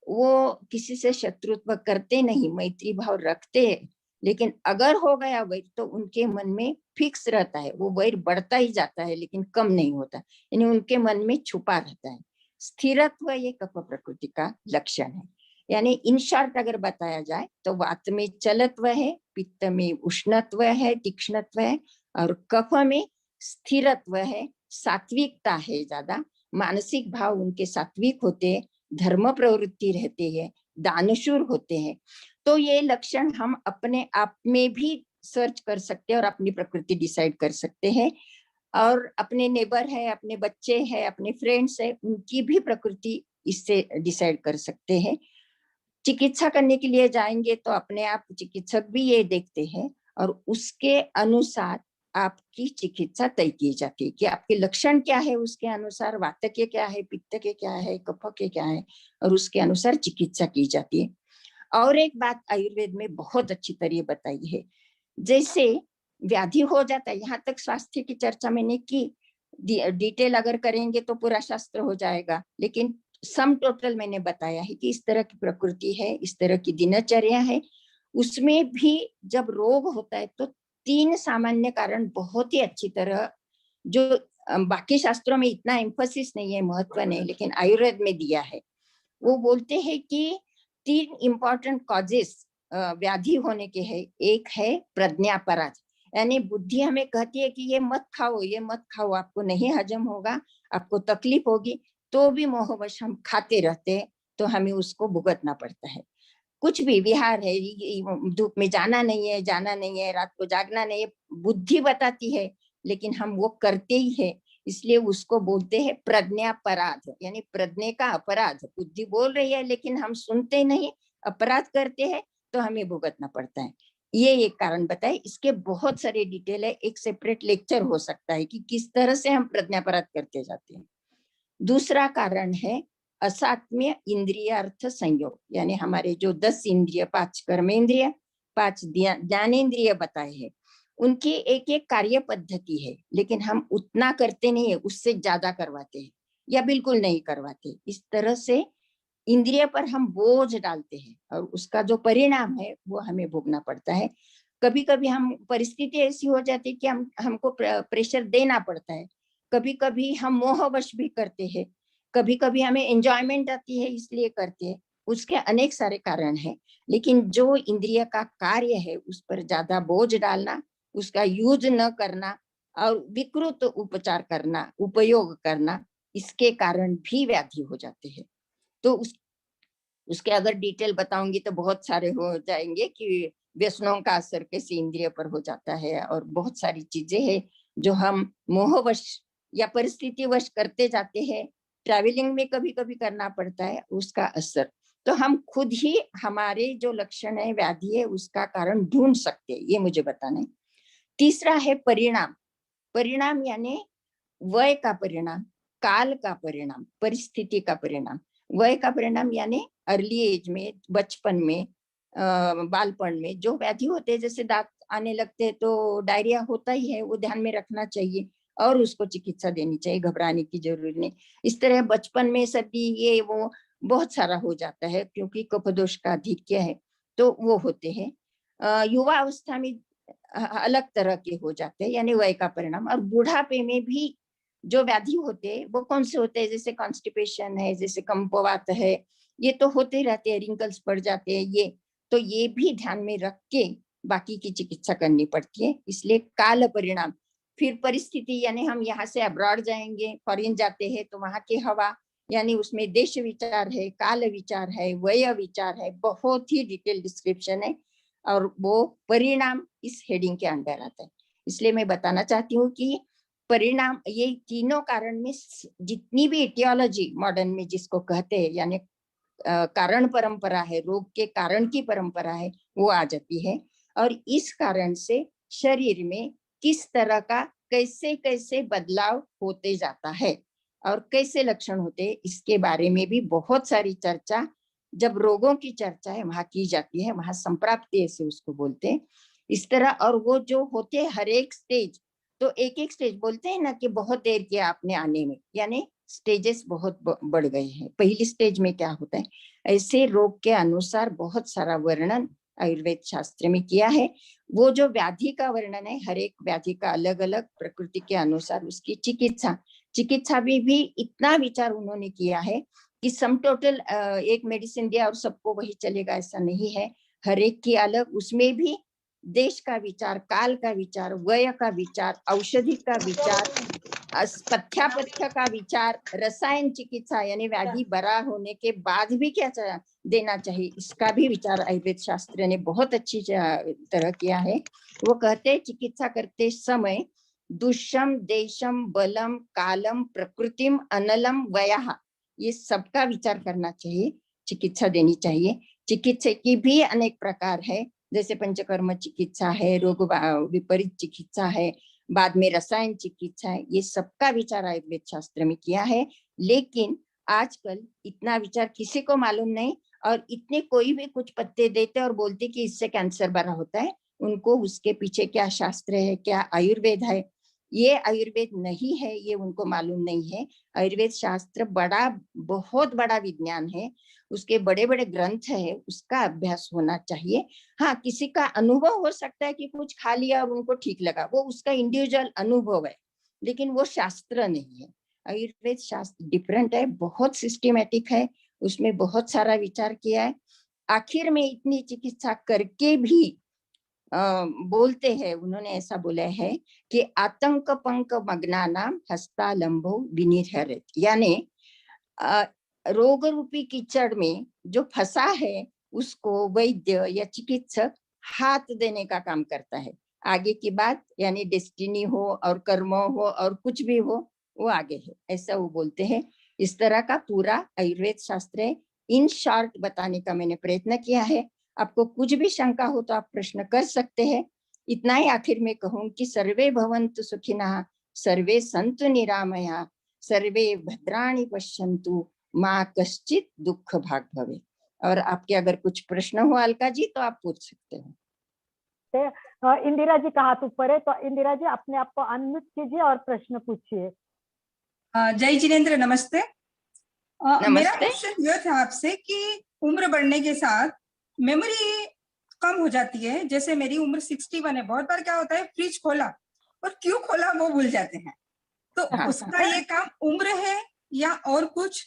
वो किसी से शत्रुत्व करते नहीं, मैत्री भाव रखते हैं, लेकिन अगर हो गया वैर तो उनके मन में फिक्स रहता है, वो वैर बढ़ता ही जाता है लेकिन कम नहीं होता, यानी उनके मन में छुपा रहता है। स्थिरत्व ये कफ प्रकृति का लक्षण है। यानी इन शॉर्ट अगर बताया जाए तो वात में चलत्व है, पित्त में उष्णत्व है, तीक्ष्णत्व है, और कफ में स्थिरत्व है, सात्विकता है, ज्यादा मानसिक भाव उनके सात्विक होते हैं, धर्म प्रवृत्ति रहते हैं, दानशूर होते हैं। तो ये लक्षण हम अपने आप में भी सर्च कर सकते हैं और अपनी प्रकृति डिसाइड कर सकते हैं, और अपने नेबर है, अपने बच्चे हैं, अपने फ्रेंड्स है, उनकी भी प्रकृति इससे डिसाइड कर सकते हैं। चिकित्सा करने के लिए जाएंगे तो अपने आप चिकित्सक भी ये देखते हैं और उसके अनुसार आपकी चिकित्सा तय की जाती है कि आपके लक्षण क्या है, उसके अनुसार वात के क्या है, पित्त के क्या है, कफ के क्या है, और उसके अनुसार चिकित्सा की जाती है। और एक बात आयुर्वेद में बहुत अच्छी तरह बताई है, जैसे व्याधि हो जाता है, यहाँ तक स्वास्थ्य की चर्चा मैंने की, डिटेल अगर करेंगे तो पूरा शास्त्र हो जाएगा, लेकिन सम टोटल मैंने बताया है कि इस तरह की प्रकृति है, इस तरह की दिनचर्या है। उसमें भी जब रोग होता है तो 3 सामान्य कारण बहुत ही अच्छी तरह, जो बाकी शास्त्रों में इतना एम्फोसिस नहीं है, महत्व नहीं, लेकिन आयुर्वेद में दिया है। वो बोलते हैं कि 3 इंपॉर्टेंट कॉजेस व्याधि होने के हैं। एक है प्रज्ञापराध, यानी बुद्धि हमें कहती है कि ये मत खाओ, ये मत खाओ, आपको नहीं हजम होगा, आपको तकलीफ होगी, तो भी मोहवश हम खाते रहते हैं, तो हमें उसको भुगतना पड़ता है। कुछ भी विहार है, धूप में जाना नहीं है, जाना नहीं है, रात को जागना नहीं है, बुद्धि बताती है लेकिन हम वो करते ही है, इसलिए उसको बोलते हैं प्रज्ञापराध, यानी प्रज्ञा का अपराध। बुद्धि बोल रही है लेकिन हम सुनते नहीं, अपराध करते हैं, तो हमें भुगतना पड़ता है। ये एक कारण बताए, इसके बहुत सारे डिटेल है, एक सेपरेट लेक्चर हो सकता है कि किस तरह से हम प्रज्ञापराध करते जाते हैं। दूसरा कारण है असात्म्य इंद्रियार्थ संयोग, यानी हमारे जो 10 इंद्रिय, 5 कर्मेंद्रिय, 5 ज्ञानेन्द्रिय बताए हैं, उनकी एक एक कार्य पद्धति है, लेकिन हम उतना करते नहीं है, उससे ज्यादा करवाते हैं या बिल्कुल नहीं करवाते। इस तरह से इंद्रिय पर हम बोझ डालते हैं और उसका जो परिणाम है वो हमें भोगना पड़ता है। कभी कभी हम परिस्थिति ऐसी हो जाती है कि हमको प्रेशर देना पड़ता है, कभी कभी हम मोहवश भी करते हैं, कभी कभी हमें एंजॉयमेंट आती है इसलिए करते हैं, उसके अनेक सारे कारण हैं। लेकिन जो इंद्रिय का कार्य है उस पर ज्यादा बोझ डालना, उसका यूज न करना और विकृत उपचार करना, उपयोग करना, इसके कारण भी व्याधि हो जाते हैं। तो उसके अगर डिटेल बताऊंगी तो बहुत सारे हो जाएंगे कि व्यसनों का असर कैसे इंद्रिय पर हो जाता है, और बहुत सारी चीजें हैं जो हम मोहवश या परिस्थितिवश करते जाते हैं, ट्रैवलिंग में कभी कभी करना पड़ता है, उसका असर। तो हम खुद ही हमारे जो लक्षण है, व्याधि है, उसका कारण ढूंढ सकते हैं, ये मुझे बताना है। तीसरा है परिणाम। परिणाम यानी वय का परिणाम, काल का परिणाम, परिस्थिति का परिणाम। वय का परिणाम यानी अर्ली एज में, बचपन में, बालपन में जो व्याधि होते हैं, जैसे दांत आने लगते हैं तो डायरिया होता ही है, वो ध्यान में रखना चाहिए और उसको चिकित्सा देनी चाहिए, घबराने की जरूरत नहीं। इस तरह बचपन में सर्दी ये वो बहुत सारा हो जाता है क्योंकि कफदोष का अधिक्य है, तो वो होते हैं। युवा अवस्था में अलग तरह के हो जाते हैं, यानी वय का परिणाम। और बुढ़ापे में भी जो व्याधि होते हैं वो कौन से होते हैं, जैसे कॉन्स्टिपेशन है, जैसे कंपवात है, ये तो होते रहते हैं, रिंकल्स पड़ जाते हैं, ये तो ये भी ध्यान में रख के बाकी की चिकित्सा करनी पड़ती है। इसलिए काल परिणाम। फिर परिस्थिति, यानी हम यहाँ से अब्रॉड जाएंगे, फॉरेन जाते हैं तो वहां की हवा, यानी उसमें देश विचार है, काल विचार है, वय विचार है, बहुत ही डिटेल डिस्क्रिप्शन है, और वो परिणाम इस हेडिंग के अंडर आता है। इसलिए मैं बताना चाहती हूँ कि परिणाम, ये तीनों कारण में जितनी भी इटियोलॉजी मॉडर्न में जिसको कहते हैं, यानी कारण परंपरा है, रोग के कारण की परंपरा है, वो आ जाती है। और इस कारण से शरीर में किस तरह का कैसे कैसे बदलाव होते जाता है और कैसे लक्षण होते हैं, इसके बारे में भी बहुत सारी चर्चा जब रोगों की चर्चा है वहां की जाती है, वहां संप्राप्ति ऐसे उसको बोलते हैं इस तरह। और वो जो होते हैं हर एक स्टेज, तो एक एक स्टेज बोलते हैं ना कि बहुत देर किया आपने आने में, यानी स्टेजेस बहुत बढ़ गए हैं। पहली स्टेज में क्या होता है, ऐसे रोग के अनुसार बहुत सारा वर्णन आयुर्वेद शास्त्र में किया है। वो जो व्याधि का वर्णन है, हर एक व्याधि का अलग अलग प्रकृति के अनुसार उसकी चिकित्सा, चिकित्सा भी इतना विचार उन्होंने किया है कि सम टोटल एक मेडिसिन दिया और सबको वही चलेगा ऐसा नहीं है। हर एक की अलग, उसमें भी देश का विचार, काल का विचार, वय का विचार, औषधि का विचार, पथ्यापथ्य का विचार, रसायन चिकित्सा यानी व्याधि बड़ा होने के बाद भी क्या देना चाहिए, इसका भी विचार आयुर्वेद शास्त्र ने बहुत अच्छी तरह किया है। वो कहते हैं चिकित्सा करते समय दुष्यम देशम बलम कालम प्रकृतिम अनलम वयः, ये सबका विचार करना चाहिए, चिकित्सा देनी चाहिए। चिकित्सा की भी अनेक प्रकार है, जैसे पंचकर्म चिकित्सा है, रोग विपरीत चिकित्सा है, बाद में रसायन चिकित्सा है, ये सबका विचार आयुर्वेद शास्त्र में किया है। लेकिन आजकल इतना विचार किसी को मालूम नहीं, और इतने कोई भी कुछ पत्ते देते और बोलते कि इससे कैंसर बड़ा होता है, उनको उसके पीछे क्या शास्त्र है, क्या आयुर्वेद है, ये आयुर्वेद नहीं है, ये उनको मालूम नहीं है। आयुर्वेद शास्त्र बड़ा, बहुत बड़ा विज्ञान है, उसके बड़े बड़े ग्रंथ है, उसका अभ्यास होना चाहिए। हाँ, किसी का अनुभव हो सकता है कि कुछ खा लिया और उनको ठीक लगा, वो उसका इंडिविजुअल अनुभव है, लेकिन वो शास्त्र नहीं है। आयुर्वेद शास्त्र डिफरेंट है, बहुत सिस्टमेटिक है, उसमें बहुत सारा विचार किया है। आखिर में इतनी चिकित्सा करके भी बोलते हैं, उन्होंने ऐसा बोला है कि आतंक पंक मग्नानाम हस्तालंबो विनिहरत, यानी रोग रूपी कीचड़ में जो फंसा है उसको वैद्य या चिकित्सक हाथ देने का काम करता है। आगे की बात यानी डेस्टिनी हो और कर्म हो और कुछ भी हो, वो आगे है, ऐसा वो बोलते हैं। इस तरह का पूरा आयुर्वेद शास्त्र है। इन शॉर्ट बताने का मैंने प्रयत्न किया है। आपको कुछ भी शंका हो तो आप प्रश्न कर सकते हैं। इतना ही आखिर में कहूं कि सर्वे भवन्तु सुखिनः, सर्वे सन्तु निरामया, सर्वे भद्राणि पश्यन्तु, माँ कश्चित दुख भाग भवे। और आपके अगर कुछ प्रश्न हो अलका जी तो आप पूछ सकते हो। इंदिरा जी का हाथ ऊपर है, तो इंदिरा जी अपने आप को अनम्यूट कीजिए और प्रश्न पूछिए। जय जिनेन्द्र, नमस्ते। मेरा नमस्ते। क्वेश्चन ये था आपसे कि उम्र बढ़ने के साथ मेमोरी कम हो जाती है। जैसे मेरी उम्र 61 है, बहुत बार क्या होता है फ्रिज खोला और क्यों खोला वो भूल जाते हैं, तो हाँ, उसका ये काम उम्र है या और कुछ?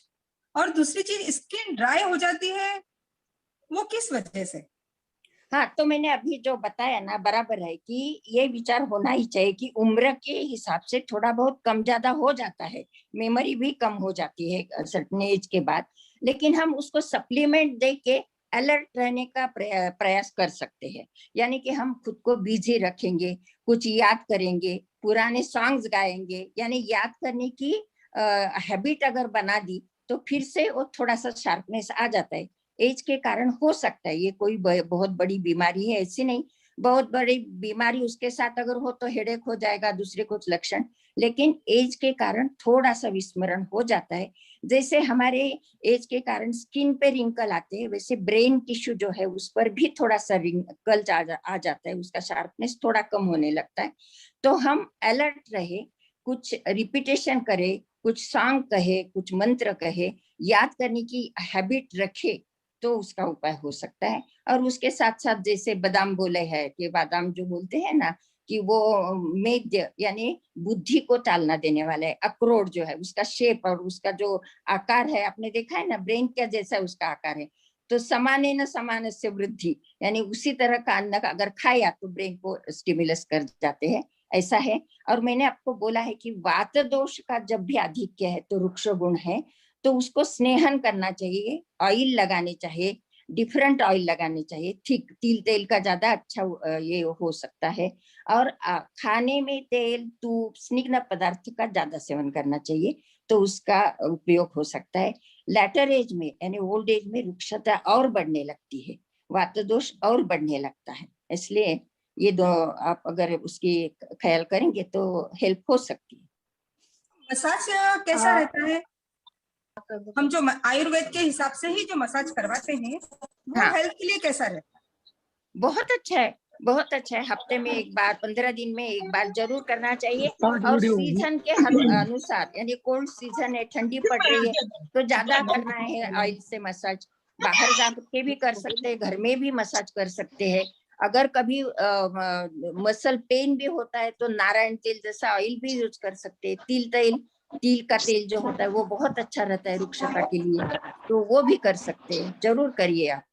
और दूसरी चीज, स्किन ड्राई हो जाती है, वो किस वजह से? हाँ, तो मैंने अभी जो बताया ना बराबर है कि ये विचार होना ही चाहिए कि उम्र के हिसाब से थोड़ा बहुत कम ज्यादा हो जाता है, मेमोरी भी कम हो जाती है सर्टेन एज के बाद। लेकिन हम उसको सप्लीमेंट दे के अलर्ट रहने का प्रयास कर सकते हैं। यानी कि हम खुद को बिजी रखेंगे, कुछ याद करेंगे, पुराने सॉन्ग्स गाएंगे, यानी याद करने की हैबिट अगर बना दी तो फिर से वो थोड़ा सा शार्पनेस आ जाता है। एज के कारण हो सकता है, ये कोई बहुत बड़ी बीमारी है ऐसी नहीं। बहुत बड़ी बीमारी उसके साथ अगर हो तो हेडेक हो जाएगा, दूसरे कुछ लक्षण, लेकिन एज के कारण थोड़ा सा विस्मरण हो जाता है। जैसे हमारे एज के कारण स्किन पे रिंकल आते हैं, वैसे ब्रेन टिश्यू जो है उस पर भी थोड़ा सा रिंकल आ जाता है, उसका शार्पनेस थोड़ा कम होने लगता है। तो हम अलर्ट रहे, कुछ रिपीटेशन करे, कुछ सॉन्ग कहे, कुछ मंत्र कहे, याद करने की हैबिट रखे, तो उसका उपाय हो सकता है। और उसके साथ साथ जैसे बादाम बोले है कि बादाम जो बोलते हैं ना कि वो मेद्य यानी बुद्धि को चालना देने वाला है। अखरोट जो है उसका शेप और उसका जो आकार है, आपने देखा है ना ब्रेन क्या जैसा उसका आकार है, तो समाने न समान से वृद्धि, यानी उसी तरह का अन्न का अगर खाया तो ब्रेन को स्टिमुलस कर जाते हैं, ऐसा है। और मैंने आपको बोला है कि वात दोष का जब भी आधिक्य है तो रुक्ष गुण है, तो उसको स्नेहन करना चाहिए, ऑयल लगाने चाहिए, डिफरेंट ऑयल लगाने चाहिए, थिक तिल तेल का ज्यादा अच्छा ये हो सकता है। और खाने में तेल दूध स्निग्ध पदार्थ का ज्यादा सेवन करना चाहिए, तो उसका उपयोग हो सकता है। लेटर एज में यानी ओल्ड एज में रुक्षता और बढ़ने लगती है, वात दोष और बढ़ने लगता है, इसलिए ये दो आप अगर उसकी ख्याल करेंगे तो हेल्प हो सकती है। मसाज कैसा रहता है? हम जो आयुर्वेद के हिसाब से ही जो मसाज करवाते हैं वो हाँ। हेल्थ के लिए कैसा रहता है? बहुत अच्छा है, बहुत अच्छा है। हफ्ते में एक बार, 15 दिन में एक बार जरूर करना चाहिए। और सीजन के अनुसार, यानी कोल्ड सीजन है, ठंडी पड़ रही है तो ज्यादा करना है ऑयल से मसाज। बाहर जाके भी कर सकते हैं, घर में भी मसाज कर सकते हैं। अगर कभी मसल पेन भी होता है तो नारायण तेल जैसा ऑयल भी यूज कर सकते हैं। तिल का तेल जो होता है वो बहुत अच्छा रहता है रुक्षता के लिए, तो वो भी कर सकते हैं। जरूर करिए आप।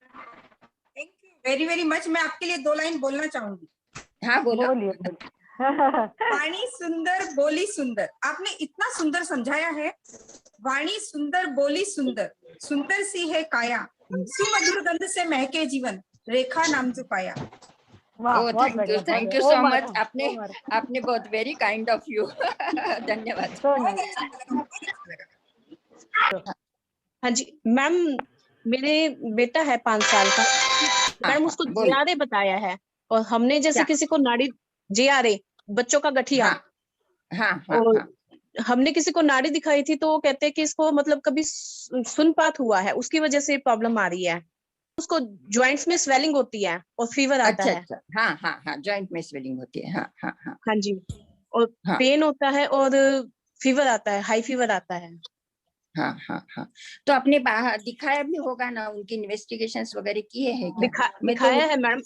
Thank you very very much. मैं आपके लिए 2 लाइन बोलना चाहूंगी। हाँ बोलो। बोलिए बोलिए। वाणी सुंदर बोली सुंदर, आपने इतना सुंदर समझाया है। वाणी सुंदर बोली सुंदर, सुंदर सी है काया, सुमधुर गंध से महके जीवन, रेखा नाम जो पाया। वाह, ओह बहुत थैंक बढ़िया, यू, बहुत थैंक बढ़िया। You so Omar, much. आपने ओमर, आपने बहुत वेरी काइंड ऑफ यू। धन्यवाद। so बहुत nice. अच्छा लगा, बहुत अच्छा लगा। हाँ जी मैम, मेरे बेटा है 5 साल का। मैम उसको बोलो। जियारे बताया है, और हमने जैसे क्या? किसी को नाड़ी, जियारे बच्चों का गठिया, हाँ हाँ हाँ और हाँ। हमने किसी को नाड़ी दिखाई थी तो वो कहते हैं कि इसको मतलब कभी सुनपात हुआ है, उसकी वजह से प्रॉब्लम आ रही है। उसको जॉइंट्स में स्वेलिंग होती है और फीवर आता अच्छा है। अच्छा, हाँ हाँ हाँ, जॉइंट में स्वेलिंग होती है। हाँ हाँ हाँ हाँ जी, और हाँ पेन होता है और फीवर आता है, हाई फीवर आता है। हाँ हाँ हाँ। तो आपने बाहर दिखाया भी होगा ना, उनकी इन्वेस्टिगेशंस वगैरह किए हैं क्या? मैं तो दिखाया है मैम,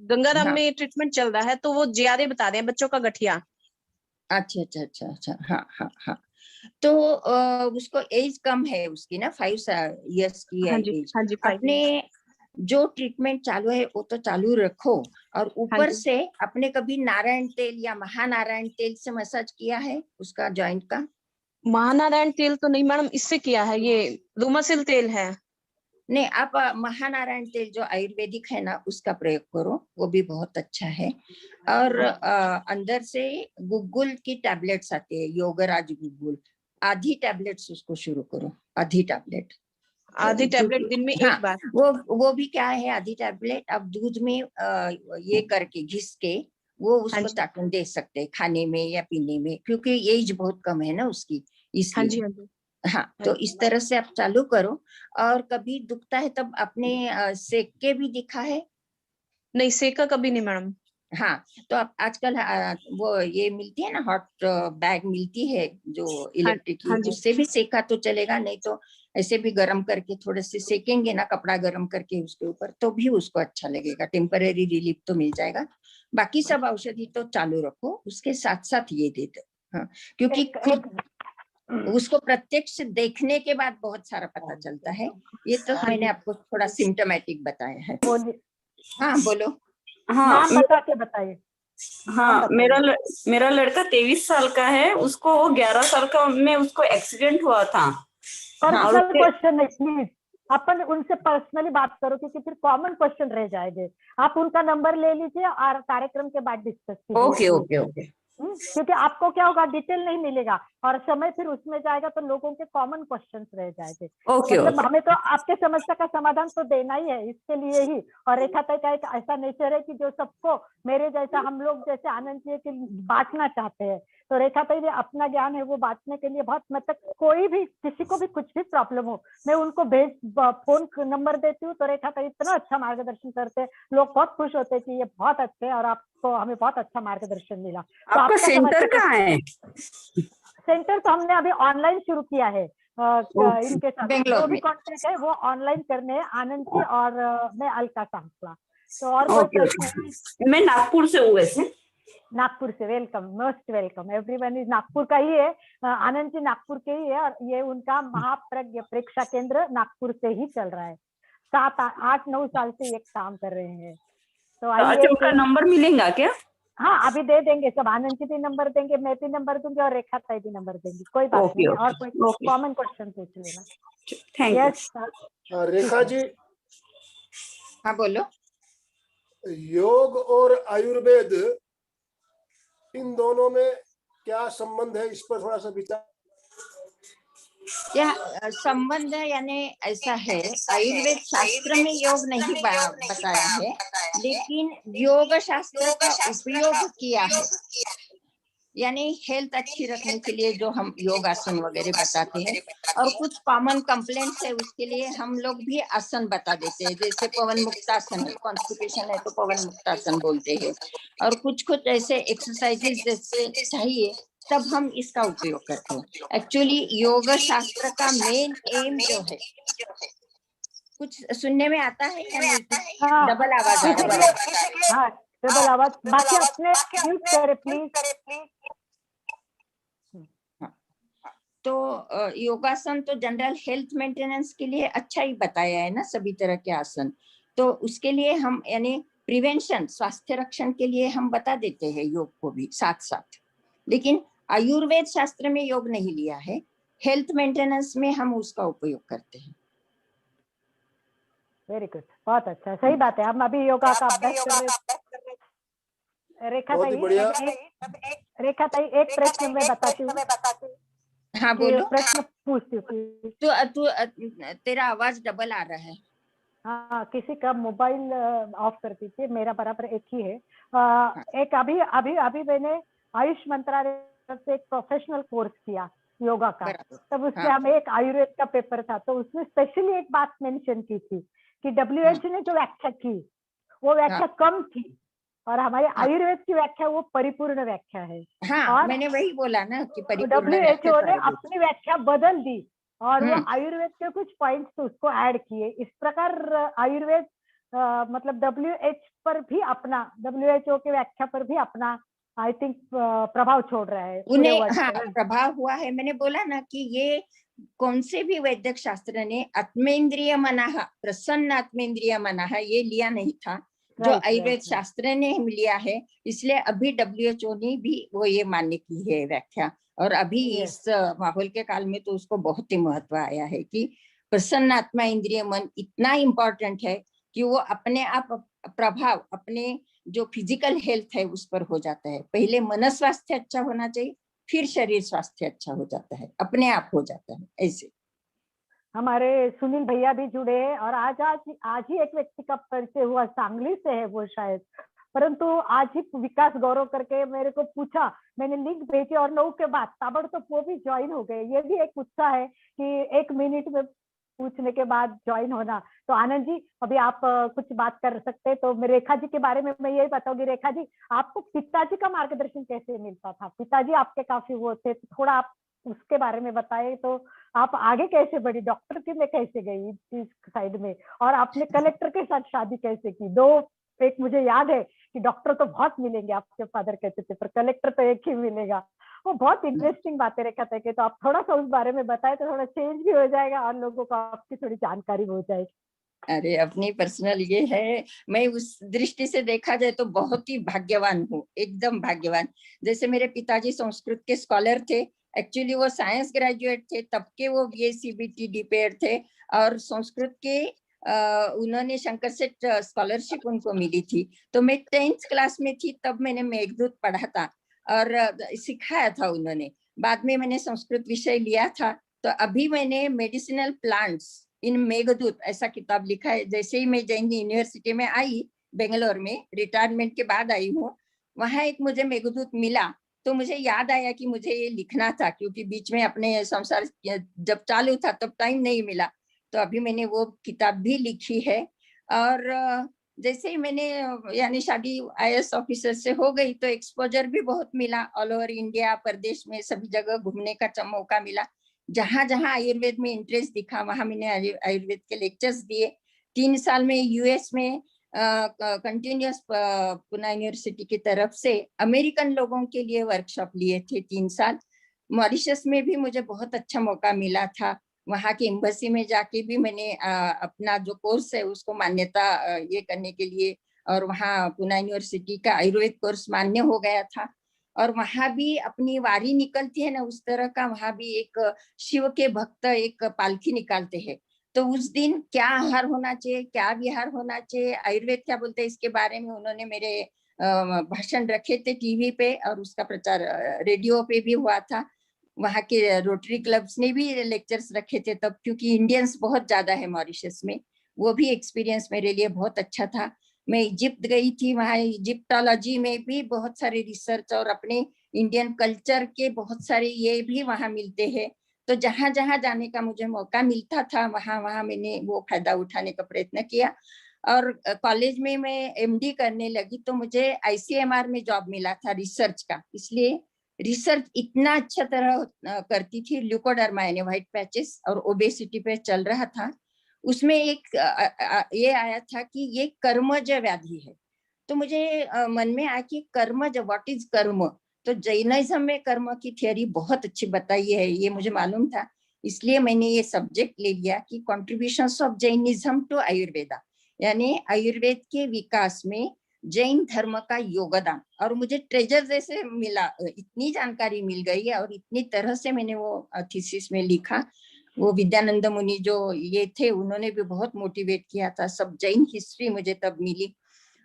गंगाराम हाँ। में ट्रीटमेंट चल रहा है तो वो जियारे बता रहे हैं, बच्चों का गठिया। अच्छा अच्छा अच्छा अच्छा, हाँ हाँ हाँ। तो उसको एज कम है उसकी ना, 5 इयर्स की है हाँ जी, एज। हाँ जी, 5 अपने जो ट्रीटमेंट चालू है वो तो चालू रखो, और हाँ ऊपर जी। से अपने कभी नारायण तेल या महानारायण तेल से मसाज किया है उसका जॉइंट का? महानारायण तेल तो नहीं मैडम, इससे किया है, ये रूमासिल तेल है। नहीं, आप महानारायण तेल जो आयुर्वेदिक है ना उसका प्रयोग करो, वो भी बहुत अच्छा है। और अंदर से गुग्गुल की टैबलेट्स आती है, योगराज गुग्गुल, आधी टैबलेट्स उसको शुरू करो, आधी टैबलेट। आधी टैबलेट क्योंकि दिन में हाँ, एक बार। वो भी क्या है, आधी टैबलेट आप दूध में ये करके घिस के वो हाँ उसको जी, चाटन दे सकते हैं खाने में या पीने में, क्योंकि एज बहुत कम है ना उसकी, हाँ जी, इसलिए। हाँ जी, हाँ, हाँ तो जी। इस तरह से आप चालू करो। और कभी दुखता है तब आपने सेक के भी दिखा है? नहीं, सेका कभी नहीं मैडम। हाँ, तो आप आजकल वो ये मिलती है ना, हॉट बैग मिलती है जो हाँ, इलेक्ट्रिक की, हाँ जी, उससे भी सेका तो चलेगा, नहीं तो ऐसे भी गर्म करके थोड़े से सेकेंगे ना, कपड़ा गर्म करके उसके ऊपर, तो भी उसको अच्छा लगेगा, टेम्परेरी रिलीफ तो मिल जाएगा। बाकी सब औषधि तो चालू रखो, उसके साथ साथ ये दे दो। हाँ, क्योंकि एक खुद एक उसको प्रत्यक्ष देखने के बाद बहुत सारा पता चलता है। ये तो हाँ मैंने जी। आपको थोड़ा सिम्टोमेटिक बताया है। बोलिए, हाँ बोलो। हाँ नाम बता के बताइए, नाम हाँ, मेरा बताइए। मेरा लड़का 23 साल का है। उसको 11 साल का में उसको एक्सीडेंट हुआ था। और पर्सनल उसके क्वेश्चन नहीं प्लीज, अपन उनसे पर्सनली बात करो, क्योंकि फिर कॉमन क्वेश्चन रह जाएंगे। आप उनका नंबर ले लीजिए और कार्यक्रम के बाद डिस्कस कीजिए ओके प्लीज। ओके ओके क्योंकि आपको क्या होगा, डिटेल नहीं मिलेगा और समय फिर उसमें जाएगा तो लोगों के कॉमन क्वेश्चंस रह जाएंगे। ओके मतलब ओके हमें तो आपके समस्या का समाधान तो देना ही है, इसके लिए ही। और रेखा तय का एक ऐसा नेचर है कि जो सबको, मेरे जैसा, हम लोग जैसे आनंद जी के बांटना चाहते हैं। तो रेखा तय अपना ज्ञान है वो बांटने के लिए बहुत, मतलब कोई भी किसी को भी कुछ भी प्रॉब्लम हो, मैं उनको फोन नंबर देती हूँ, तो रेखा तय इतना अच्छा मार्गदर्शन करते हैं, लोग बहुत खुश होते हैं कि ये बहुत अच्छे हैं और आपको, हमें बहुत अच्छा मार्गदर्शन मिला। तो आपका सेंटर समस्या कहाँ है? सेंटर तो हमने अभी ऑनलाइन शुरू किया है। इनके साथ बेंगलोर जो भी में। कॉन्टेक्ट है वो ऑनलाइन करने हैं, आनंद जी और मैं अलका सांसला। तो और कोई ओके प्रश्न है? ओके, मैं नागपुर से हूँ वैसे। नागपुर से welcome, most welcome, everyone is Nagpur का ही है। आनंद जी नागपुर के ही है और ये उनका महाप्रज्ञ प्रेक्षा केंद्र नागपुर से ही चल रहा है। 7-8-9 साल से ये काम कर रहे हैं। तो अच्छा, आइए उनका नंबर मिलेगा क्या? हाँ, अभी दे देंगे सब, आनंद जी भी नंबर देंगे, मैं भी नंबर दूंगी और रेखा ताई भी नंबर देंगी, कोई बात ओके नहीं है। और ओके कोई ओके, कॉमन क्वेश्चन पूछ लेना। Thank you. Yes Rekha ji, हाँ बोलो। योग और आयुर्वेद, इन दोनों में क्या संबंध है, इस पर थोड़ा सा विचार। क्या संबंध है, यानी ऐसा है, आयुर्वेद शास्त्र में योग नहीं बताया है, लेकिन योग शास्त्र का उपयोग किया है। यानी हेल्थ अच्छी रखने के लिए जो हम योगासन वगैरह बताते हैं, और कुछ कॉमन कंप्लेंट्स है उसके लिए हम लोग भी आसन बता देते हैं, जैसे पवन मुक्तासन है, कॉन्स्टिपेशन है तो पवन मुक्तासन बोलते हैं, और कुछ कुछ ऐसे एक्सरसाइजेस जैसे चाहिए तब हम इसका उपयोग करते हैं। एक्चुअली योग शास्त्र का मेन एम जो है, कुछ सुनने में आता है या नहीं? हाँ, डबल आवाज आ रहा है। हाँ डबल आवाज, बाकी अपने म्यूट करे प्लीज। तो योगासन तो जनरल हेल्थ मेंटेनेंस के लिए अच्छा ही बताया है ना, सभी तरह के आसन। तो उसके लिए हम यानी प्रिवेंशन, स्वास्थ्य रक्षण के लिए हम बता देते हैं योग को भी साथ साथ, लेकिन आयुर्वेद शास्त्र में योग नहीं लिया है, हेल्थ मेंटेनेंस में हम उसका उपयोग करते हैं। वेरी गुड, बहुत अच्छा, सही बात है। हम अभी योगा का अभ्यास कर रहे। रेखा बहुत ही बढ़िया। रेखा ताई एक प्रश्न मैं बताती हूँ। हाँ बोलो। प्रश्न पूछती हूँ। तो तेरा आवाज डबल आ रहा है। हाँ, किसी का मोबाइल ऑफ कर दीजिए, मेरा बराबर एक ही है। एक अभी अभी अभी मैंने आयुष मंत्रालय से एक प्रोफेशनल कोर्स किया योगा का, तब उसमें हमें एक आयुर्वेद का पेपर था, तो उसमें स्पेशली एक बात मेंशन की थी कि WHO ने जो व्याख्या की वो व्याख्या कम थी, और हमारे आयुर्वेद की व्याख्या वो परिपूर्ण व्याख्या है। हाँ, और मैंने वही बोला ना कि परिपूर्ण WHO ने अपनी व्याख्या बदल दी और वो आयुर्वेद के कुछ पॉइंट्स उसको ऐड किए। इस प्रकार आयुर्वेद मतलब WHO की व्याख्या पर भी अपना आई थिंक प्रभाव छोड़ रहा है। उन्हें प्रभाव हुआ है। मैंने बोला ना कि ये कौन से भी वैद्यक शास्त्र ने आत्मेंद्रिय मनाह, प्रसन्न आत्मेंद्रिय मनाह ये लिया नहीं था, जो आयुर्वेद शास्त्र ने लिया है। इसलिए अभी WHO ने भी वो ये मान्य की है व्याख्या, और अभी इस माहौल के काल में तो उसको बहुत ही महत्व आया है कि प्रसन्न आत्मा इंद्रिय मन इतना इम्पोर्टेंट है कि वो अपने आप प्रभाव अपने जो फिजिकल हेल्थ है उस पर हो जाता है। पहले मन स्वास्थ्य अच्छा होना चाहिए, फिर शरीर स्वास्थ्य अच्छा हो जाता है, अपने आप हो जाता है। ऐसे हमारे सुनील भैया भी जुड़े हैं, और आज ही एक व्यक्ति का परिचय हुआ, सांगली से है वो शायद, परंतु आज ही विकास गौरव करके मेरे को पूछा, मैंने लिंक भेजी और 9 के बाद ताबड़तोड़ वो भी ज्वाइन हो गए। ये भी एक उत्साह है कि 1 मिनट में पूछने के बाद ज्वाइन होना। तो आनंद जी अभी आप कुछ बात कर सकते हैं। तो मैं रेखा जी के बारे में मैं यही बताऊंगी। रेखा जी, आपको पिताजी का मार्गदर्शन कैसे मिलता था? पिताजी आपके काफी वो थे, तो थोड़ा आप उसके बारे में बताएं। तो आप आगे कैसे बढ़ी, डॉक्टर की में कैसे गई इस साइड में, और आपने कलेक्टर के साथ शादी कैसे की? एक मुझे याद है कि डॉक्टर तो बहुत मिलेंगे, आपके फादर कहते थे, पर कलेक्टर तो एक ही मिलेगा। वो बहुत इंटरेस्टिंग बातें रेखा थे कि, तो आप थोड़ा सा उस बारे में बताएं तो थोड़ा चेंज भी हो जाएगा और लोगों को आपकी थोड़ी जानकारी हो जाएगी। अरे अपनी पर्सनल ये है, मैं उस दृष्टि से देखा जाए तो बहुत ही भाग्यवान हूँ, एकदम भाग्यवान। जैसे मेरे पिताजी संस्कृत के स्कॉलर थे, एक्चुअली वो साइंस ग्रेजुएट थे, तब के वो BSc/BT DPEd थे, और संस्कृत के उन्होंने शंकर सेठ स्कॉलरशिप उनको मिली थी। तो मैं 10th क्लास में थी तब मैंने मेघदूत पढ़ा था और सिखाया था उन्होंने। बाद में मैंने संस्कृत विषय लिया था, तो अभी मैंने मेडिसिनल प्लांट्स इन मेघदूत ऐसा किताब लिखा है। जैसे ही मैं जैन यूनिवर्सिटी में आई, बेंगलोर में रिटायरमेंट के बाद आई हूँ, वहां एक मुझे मेघदूत मिला, तो मुझे याद आया कि मुझे ये लिखना था, क्योंकि बीच में अपने संसार जब चालू था तब टाइम नहीं मिला। तो अभी मैंने वो किताब भी लिखी है। और जैसे ही मैंने यानी शादी IAS ऑफिसर से हो गई तो एक्सपोजर भी बहुत मिला, ऑल ओवर इंडिया, प्रदेश में सभी जगह घूमने का मौका मिला। जहां जहां आयुर्वेद में इंटरेस्ट दिखा वहां मैंने आयुर्वेद के लेक्चर्स दिए। 3 साल में US में कंटिन्यूस पुणे यूनिवर्सिटी की तरफ से अमेरिकन लोगों के लिए वर्कशॉप लिए थे 3 साल। मॉरिशस में भी मुझे बहुत अच्छा मौका मिला था, वहां की एम्बेसी में जाके भी मैंने अपना जो कोर्स है उसको मान्यता ये करने के लिए, और वहाँ पुणे यूनिवर्सिटी का आयुर्वेद कोर्स मान्य हो गया था। और वहां भी अपनी वारी निकलती है ना, उस तरह का वहां भी एक शिव के भक्त एक पालकी निकालते हैं। तो उस दिन क्या आहार होना चाहिए, क्या विहार होना चाहिए, आयुर्वेद क्या बोलते हैं, इसके बारे में उन्होंने मेरे भाषण रखे थे टीवी पे, और उसका प्रचार रेडियो पे भी हुआ था। वहाँ के रोटरी क्लब्स ने भी लेक्चर्स रखे थे तब, क्योंकि इंडियंस बहुत ज्यादा है मॉरिशस में। वो भी एक्सपीरियंस मेरे लिए बहुत अच्छा था। मैं इजिप्ट गई थी, वहाँ इजिप्टोलॉजी में भी बहुत सारे रिसर्च और अपने इंडियन कल्चर के बहुत सारे ये भी वहाँ मिलते हैं। तो जहां जहां जाने का मुझे मौका मिलता था वहां वहां मैंने वो फायदा उठाने का प्रयत्न किया। और कॉलेज में मैं एमडी करने लगी तो मुझे आईसीएमआर में जॉब मिला था रिसर्च का, इसलिए रिसर्च इतना अच्छा तरह करती थी। ल्यूकोडर्मा यानी व्हाइट पैचेस और ओबेसिटी पे चल रहा था। उसमें एक ये आया था कि ये कर्मज व्याधि है। तो मुझे मन में आया कि कर्मज, व्हाट इज कर्म। तो जैनिज्म में कर्म की थियरी बहुत अच्छी बताई है, ये मुझे मालूम था। इसलिए मैंने ये सब्जेक्ट ले लिया कि contributions of Jainism to Ayurveda, यानी आयुर्वेद के विकास में जैन धर्म का योगदान। और मुझे ट्रेजर जैसे मिला, इतनी जानकारी मिल गई और इतनी तरह से मैंने वो थीसिस में लिखा। वो विद्यानंद मुनि जो ये थे उन्होंने भी बहुत मोटिवेट किया था। सब जैन हिस्ट्री मुझे तब मिली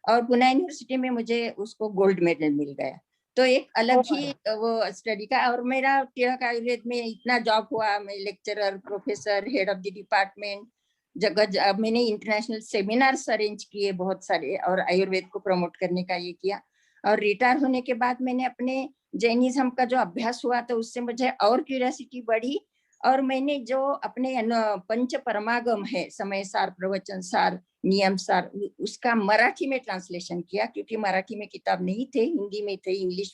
और पुणे यूनिवर्सिटी में मुझे उसको गोल्ड मेडल मिल गया। तो एक अलग ही वो स्टडी का। और मेरा तिलक आयुर्वेद में इतना जॉब हुआ, मैं lecturer, professor, head of the department, जगह मैंने इंटरनेशनल सेमिनार्स अरेंज किए बहुत सारे और आयुर्वेद को प्रमोट करने का ये किया। और रिटायर होने के बाद मैंने अपने जैनिज्म का जो अभ्यास हुआ तो उससे मुझे और क्यूरियोसिटी बढ़ी। और मैंने जो अपने पंच परमागम है, समय सार, प्रवचन सार, नियम सार, उसका मराठी में ट्रांसलेशन किया, क्योंकि मराठी में किताब नहीं थे, हिंदी में थे, इंग्लिश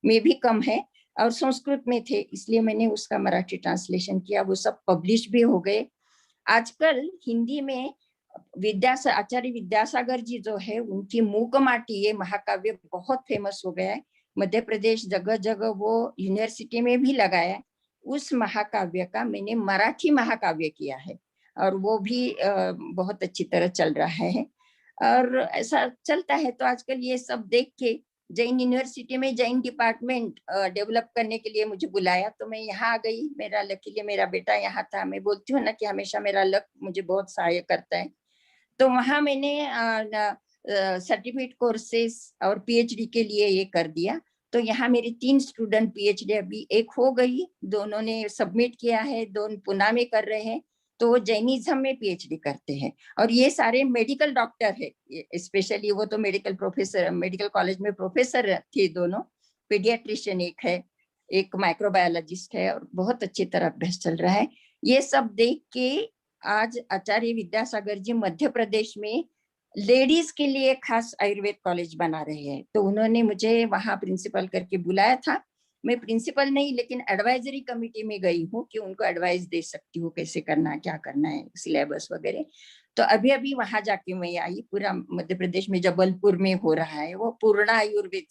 में भी कम है और संस्कृत में थे, इसलिए मैंने उसका मराठी ट्रांसलेशन किया। वो सब पब्लिश भी हो गए। आजकल हिंदी में आचार्य विद्यासागर जी जो है उनकी मूक माटी ये महाकाव्य बहुत फेमस हो गया है। मध्य प्रदेश जगह जगह वो यूनिवर्सिटी में भी लगाया। उस महाकाव्य का मैंने मराठी महाकाव्य किया है और वो भी बहुत अच्छी तरह चल रहा है। और ऐसा चलता है। तो आजकल ये सब देख के जैन यूनिवर्सिटी में जैन डिपार्टमेंट डेवलप करने के लिए मुझे बुलाया तो मैं यहाँ आ गई। मेरा लकीली मेरा बेटा यहाँ था। मैं बोलती हूँ ना कि हमेशा मेरा लक मुझे बहुत सहायक करता है। तो वहाँ मैंने सर्टिफिकेट कोर्सेस और पीएचडी के लिए ये कर दिया। तो यहाँ मेरी 3 स्टूडेंट पीएचडी अभी एक हो गई, दोनों ने सबमिट किया है, 2 पुणे में कर रहे हैं। तो वो जैनिज्म में पीएचडी करते हैं और ये सारे मेडिकल डॉक्टर है। स्पेशली वो तो मेडिकल प्रोफेसर, मेडिकल कॉलेज में प्रोफेसर थे दोनों। पीडियाट्रिशियन एक है, एक माइक्रोबायोलॉजिस्ट है और बहुत अच्छी तरह अभ्यास चल रहा है। ये सब देख के आज आचार्य विद्यासागर जी मध्य प्रदेश में लेडीज के लिए खास आयुर्वेद कॉलेज बना रहे हैं। तो उन्होंने मुझे वहां प्रिंसिपल करके बुलाया था। मैं प्रिंसिपल नहीं लेकिन एडवाइजरी कमेटी में गई हूँ कि उनको एडवाइस दे सकती हूँ कैसे करना है, क्या करना है, सिलेबस वगैरह। तो अभी अभी वहां जाके मैं आई। पूरा मध्य प्रदेश में जबलपुर में हो रहा है वो पूर्णा आयुर्वेद,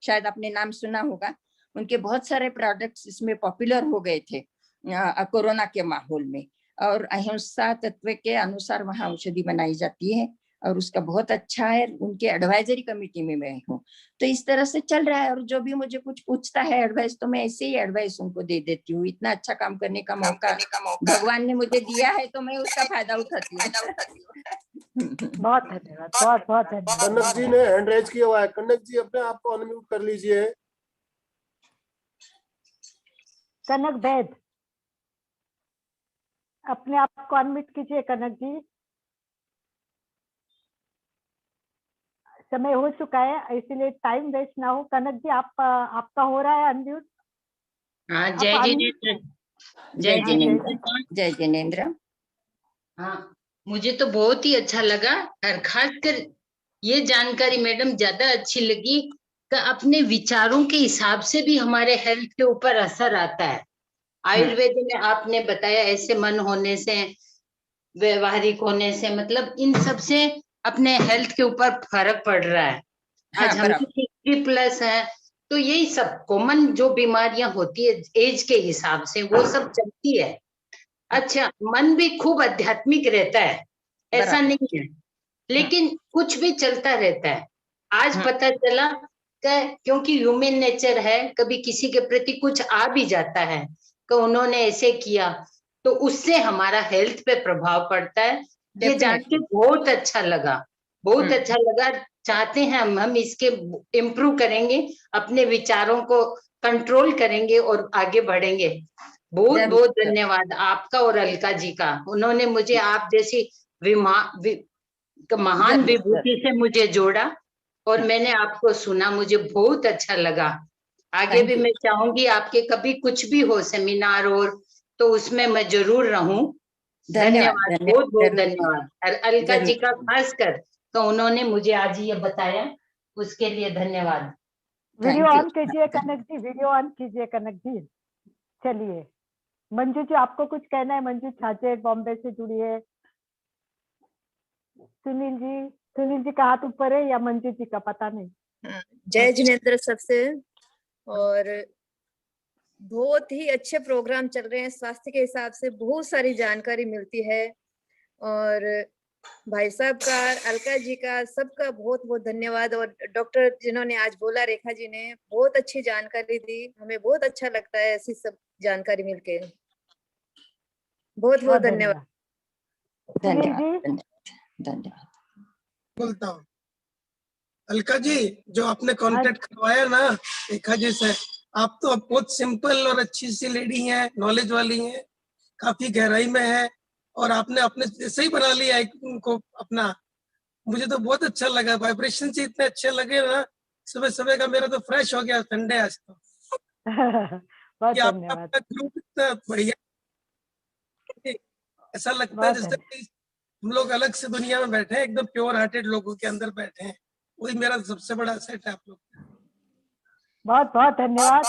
शायद आपने नाम सुना होगा। उनके बहुत सारे प्रोडक्ट्स इसमें पॉपुलर हो गए थे कोरोना के माहौल में। और अहिंसा तत्व के अनुसार वहां औषधि बनाई जाती है और उसका बहुत अच्छा है। उनके एडवाइजरी कमेटी में मैं हूँ। तो इस तरह से चल रहा है। और जो भी मुझे कुछ पूछता है एडवाइस तो मैं ऐसे ही एडवाइस उनको दे देती हूँ। इतना अच्छा काम करने का मौका भगवान ने मुझे दिया है तो मैं उसका फायदा उठाती हूँ। बहुत धन्यवाद, बहुत बहुत धन्यवाद। कनक जी ने हैंड रेज किया हुआ है। कनक जी अपने आप को अनम्यूट कर लीजिए। कनक वैद, अपने आप को अनम्यूट कीजिए। कनक जी, समय हो चुका है इसलिए टाइम वेस्ट ना हो। कनक जी आपका हो रहा है अनम्यूट। हाँ, जय जिनेंद्र। जय जिनेंद्र। जय जिनेंद्र। हाँ, मुझे तो बहुत ही अच्छा लगा और खासकर ये जानकारी मैडम ज्यादा अच्छी लगी कि अपने विचारों के हिसाब से भी हमारे हेल्थ के ऊपर असर आता है। आयुर्वेद में आपने बताया ऐसे मन होने से, व्यवहारिक होने से, मतलब इन सब से अपने हेल्थ के ऊपर फर्क पड़ रहा है। आज हम 50+ है तो यही सब कॉमन जो बीमारियां होती है एज के हिसाब से वो सब चलती है। अच्छा, मन भी खूब आध्यात्मिक रहता है, ऐसा नहीं है, लेकिन कुछ भी चलता रहता है। आज पता चला क्योंकि ह्यूमन नेचर है, कभी किसी के प्रति कुछ आ भी जाता है कि उन्होंने ऐसे किया तो उससे हमारा हेल्थ पे प्रभाव पड़ता है। ये जान के बहुत अच्छा लगा, बहुत अच्छा लगा। चाहते हैं हम इसके इम्प्रूव करेंगे, अपने विचारों को कंट्रोल करेंगे और आगे बढ़ेंगे। बहुत बहुत धन्यवाद आपका और अलका जी का। उन्होंने मुझे आप जैसी महान विभूति से मुझे जोड़ा और मैंने आपको सुना, मुझे बहुत अच्छा लगा। आगे भी Thank you. मैं चाहूंगी आपके कभी कुछ भी हो सेमिनार और तो उसमें मैं जरूर रहूं। धन्यवाद, बहुत बहुत जरूर। धन्यवाद। और अलका जी का जरूर। खास कर तो उन्होंने मुझे आज ये बताया, उसके लिए धन्यवाद। Video Thank you. ऑन कीजिए कनक जी, वीडियो ऑन कीजिए कनक जी। चलिए मंजू जी, आपको कुछ कहना है? मंजू छाजे बॉम्बे से जुड़ी है। सुनील जी का हाथ ऊपर है या मंजू जी का, पता नहीं। जय जिनेंद्र सबसे। और बहुत ही अच्छे प्रोग्राम चल रहे हैं, स्वास्थ्य के हिसाब से बहुत सारी जानकारी मिलती है। और भाई साहब का, अलका जी का, सबका बहुत बहुत धन्यवाद। और डॉक्टर जिन्होंने आज बोला, रेखा जी ने बहुत अच्छी जानकारी दी, हमें बहुत अच्छा लगता है ऐसी सब जानकारी मिलके। बहुत बहुत धन्यवाद। सुनील जी, धन्यवाद। बोलता हूँ अलका जी, जो आपने कांटेक्ट करवाया ना रेखा जी से, आप तो बहुत सिंपल और अच्छी सी लेडी हैं, नॉलेज वाली हैं, काफी गहराई में है, और आपने अपने जैसे ही बना लिया है उनको अपना। मुझे तो बहुत अच्छा लगा, वाइब्रेशन से इतने अच्छे लगे ना, सुबह सुबह का मेरा तो फ्रेश हो गया संडे आज तो। बहुत कि आपका धन्यवाद। अपना ग्रुप इतना बढ़िया, ऐसा लगता है जैसे कि हम लोग अलग से दुनिया में बैठे हैं, एकदम प्योर हार्टेड लोगों के अंदर बैठे हैं। वही मेरा सबसे बड़ा सेट है आप लोग। बहुत बहुत धन्यवाद।